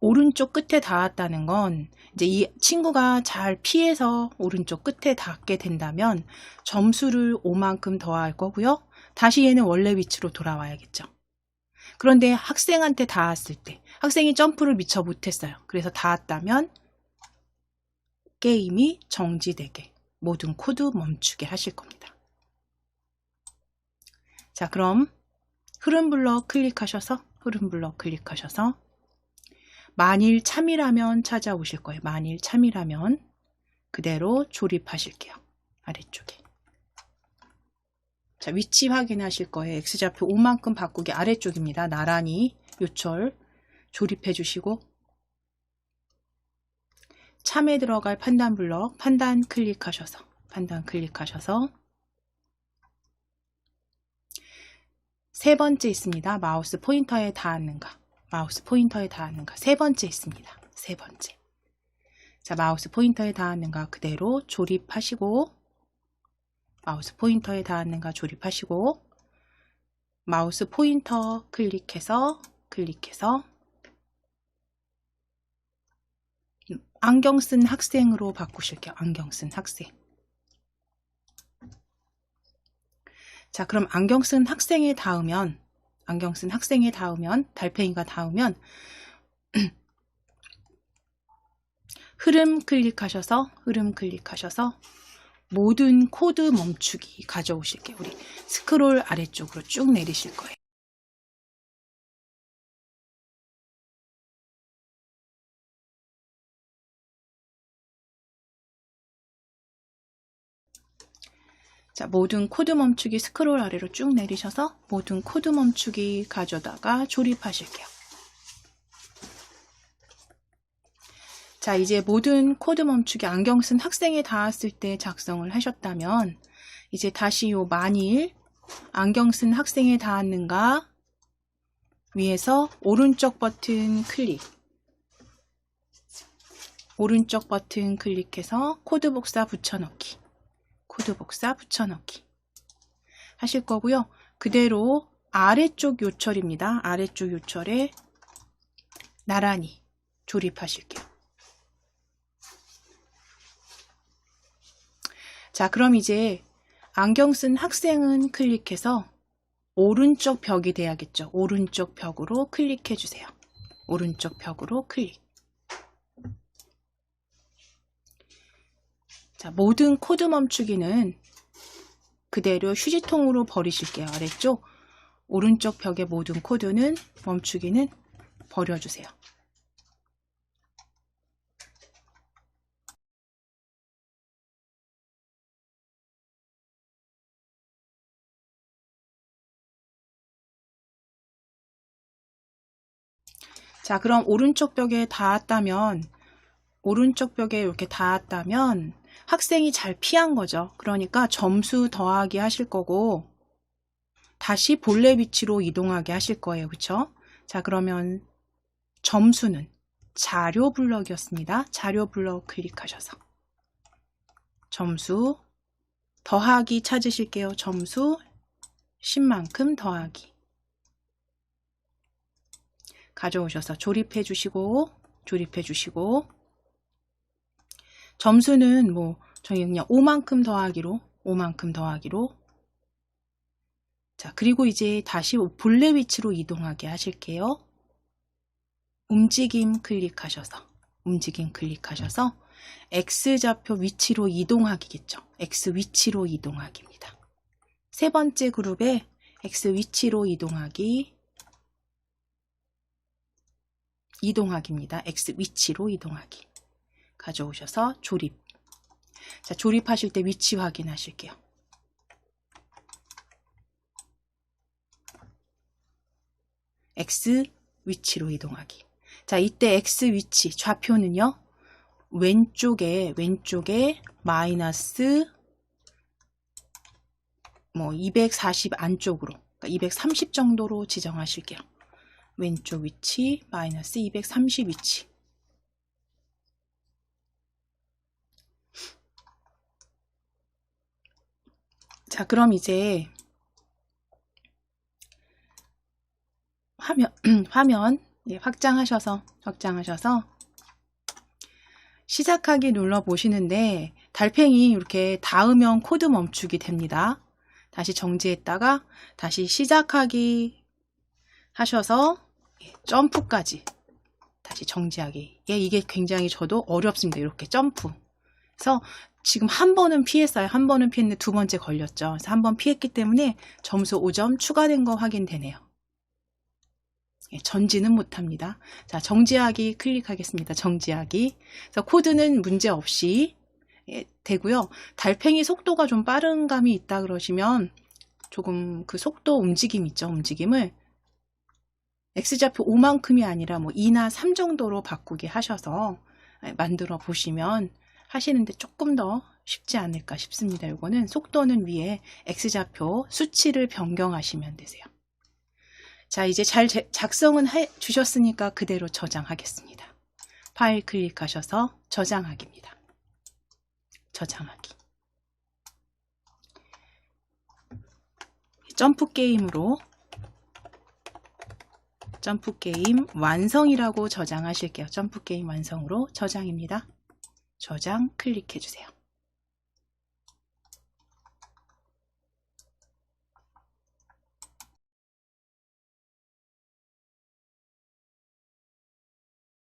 S1: 오른쪽 끝에 닿았다는 건 이제 이 친구가 잘 피해서 오른쪽 끝에 닿게 된다면 점수를 5만큼 더할 거고요. 다시 얘는 원래 위치로 돌아와야겠죠. 그런데 학생한테 닿았을 때 학생이 점프를 미처 못했어요. 그래서 닿았다면 게임이 정지되게, 모든 코드 멈추게 하실 겁니다. 자, 그럼 흐름 블럭 클릭하셔서 만일 참이라면 찾아오실 거예요. 만일 참이라면 그대로 조립하실게요. 아래쪽에. 자, 위치 확인하실 거예요. X좌표 5만큼 바꾸기 아래쪽입니다. 나란히 요철 조립해 주시고, 참에 들어갈 판단 블럭 판단 클릭하셔서 세 번째 있습니다. 마우스 포인터에 닿았는가, 세 번째 있습니다. 세 번째. 자, 마우스 포인터에 닿았는가 그대로 조립하시고, 마우스 포인터 클릭해서 안경 쓴 학생으로 바꾸실게요. 안경 쓴 학생. 자, 그럼 안경 쓴 학생에 닿으면, 달팽이가 닿으면 흐름 클릭하셔서 모든 코드 멈추기 가져오실게요. 우리 스크롤 아래쪽으로 쭉 내리실 거예요. 자, 모든 코드 멈추기 스크롤 아래로 쭉 내리셔서 모든 코드 멈추기 가져다가 조립하실게요. 자, 이제 모든 코드 멈추기 안경 쓴 학생에 닿았을 때 작성을 하셨다면 이제 다시 요 만일 안경 쓴 학생에 닿았는가 위에서 오른쪽 버튼 클릭해서 코드 복사 붙여넣기 하실 거고요. 그대로 아래쪽 요철입니다. 아래쪽 요철에 나란히 조립하실게요. 자, 그럼 이제 안경 쓴 학생은 클릭해서 오른쪽 벽이 돼야겠죠. 오른쪽 벽으로 클릭해 주세요. 오른쪽 벽으로 클릭. 자, 모든 코드 멈추기는 그대로 휴지통으로 버리실게요. 아래쪽 오른쪽 벽의 모든 코드는 멈추기는 버려주세요. 자, 그럼 오른쪽 벽에 이렇게 닿았다면 학생이 잘 피한 거죠. 그러니까 점수 더하기 하실 거고 다시 본래 위치로 이동하게 하실 거예요. 그쵸? 자, 그러면 점수는 자료 블럭이었습니다. 자료 블럭 클릭하셔서 점수 더하기 찾으실게요. 점수 10만큼 더하기 가져오셔서 조립해 주시고 점수는 뭐 저희 그냥 5만큼 더하기로 자, 그리고 이제 다시 본래 위치로 이동하게 하실게요. 움직임 클릭하셔서 X좌표 위치로 이동하기겠죠. X 위치로 이동하기입니다. 세 번째 그룹에 X 위치로 이동하기입니다. X 위치로 이동하기. 가져오셔서 조립. 자, 조립하실 때 위치 확인하실게요. X 위치로 이동하기. 자, 이때 X 위치 좌표는요. 왼쪽에 마이너스 240 안쪽으로, 그러니까 230 정도로 지정하실게요. 왼쪽 위치 마이너스 230 위치. 자, 그럼 이제 화면 예, 확장하셔서 시작하기 눌러 보시는데 달팽이 이렇게 닿으면 코드 멈추기 됩니다. 다시 정지했다가 다시 시작하기 하셔서 점프까지 다시 정지하기. 예, 이게 굉장히 저도 어렵습니다. 이렇게 점프. 그래서 지금 한 번은 피했어요. 한 번은 피했는데 두 번째 걸렸죠. 그래서 한 번 피했기 때문에 점수 5점 추가된 거 확인되네요. 예, 전지는 못합니다. 자, 정지하기 클릭하겠습니다. 정지하기. 그래서 코드는 문제 없이 되고요. 달팽이 속도가 좀 빠른 감이 있다 그러시면 조금 그 속도 움직임 있죠. 움직임을 X좌표 5만큼이 아니라 뭐 2나 3 정도로 바꾸게 하셔서 만들어 보시면 하시는데 조금 더 쉽지 않을까 싶습니다. 이거는 속도는 위에 X좌표 수치를 변경하시면 되세요. 자, 이제 잘 작성은 해 주셨으니까 그대로 저장하겠습니다. 파일 클릭하셔서 저장하기입니다. 저장하기. 점프 게임으로 점프 게임 완성이라고 저장하실게요. 점프 게임 완성으로 저장입니다. 저장 클릭해 주세요.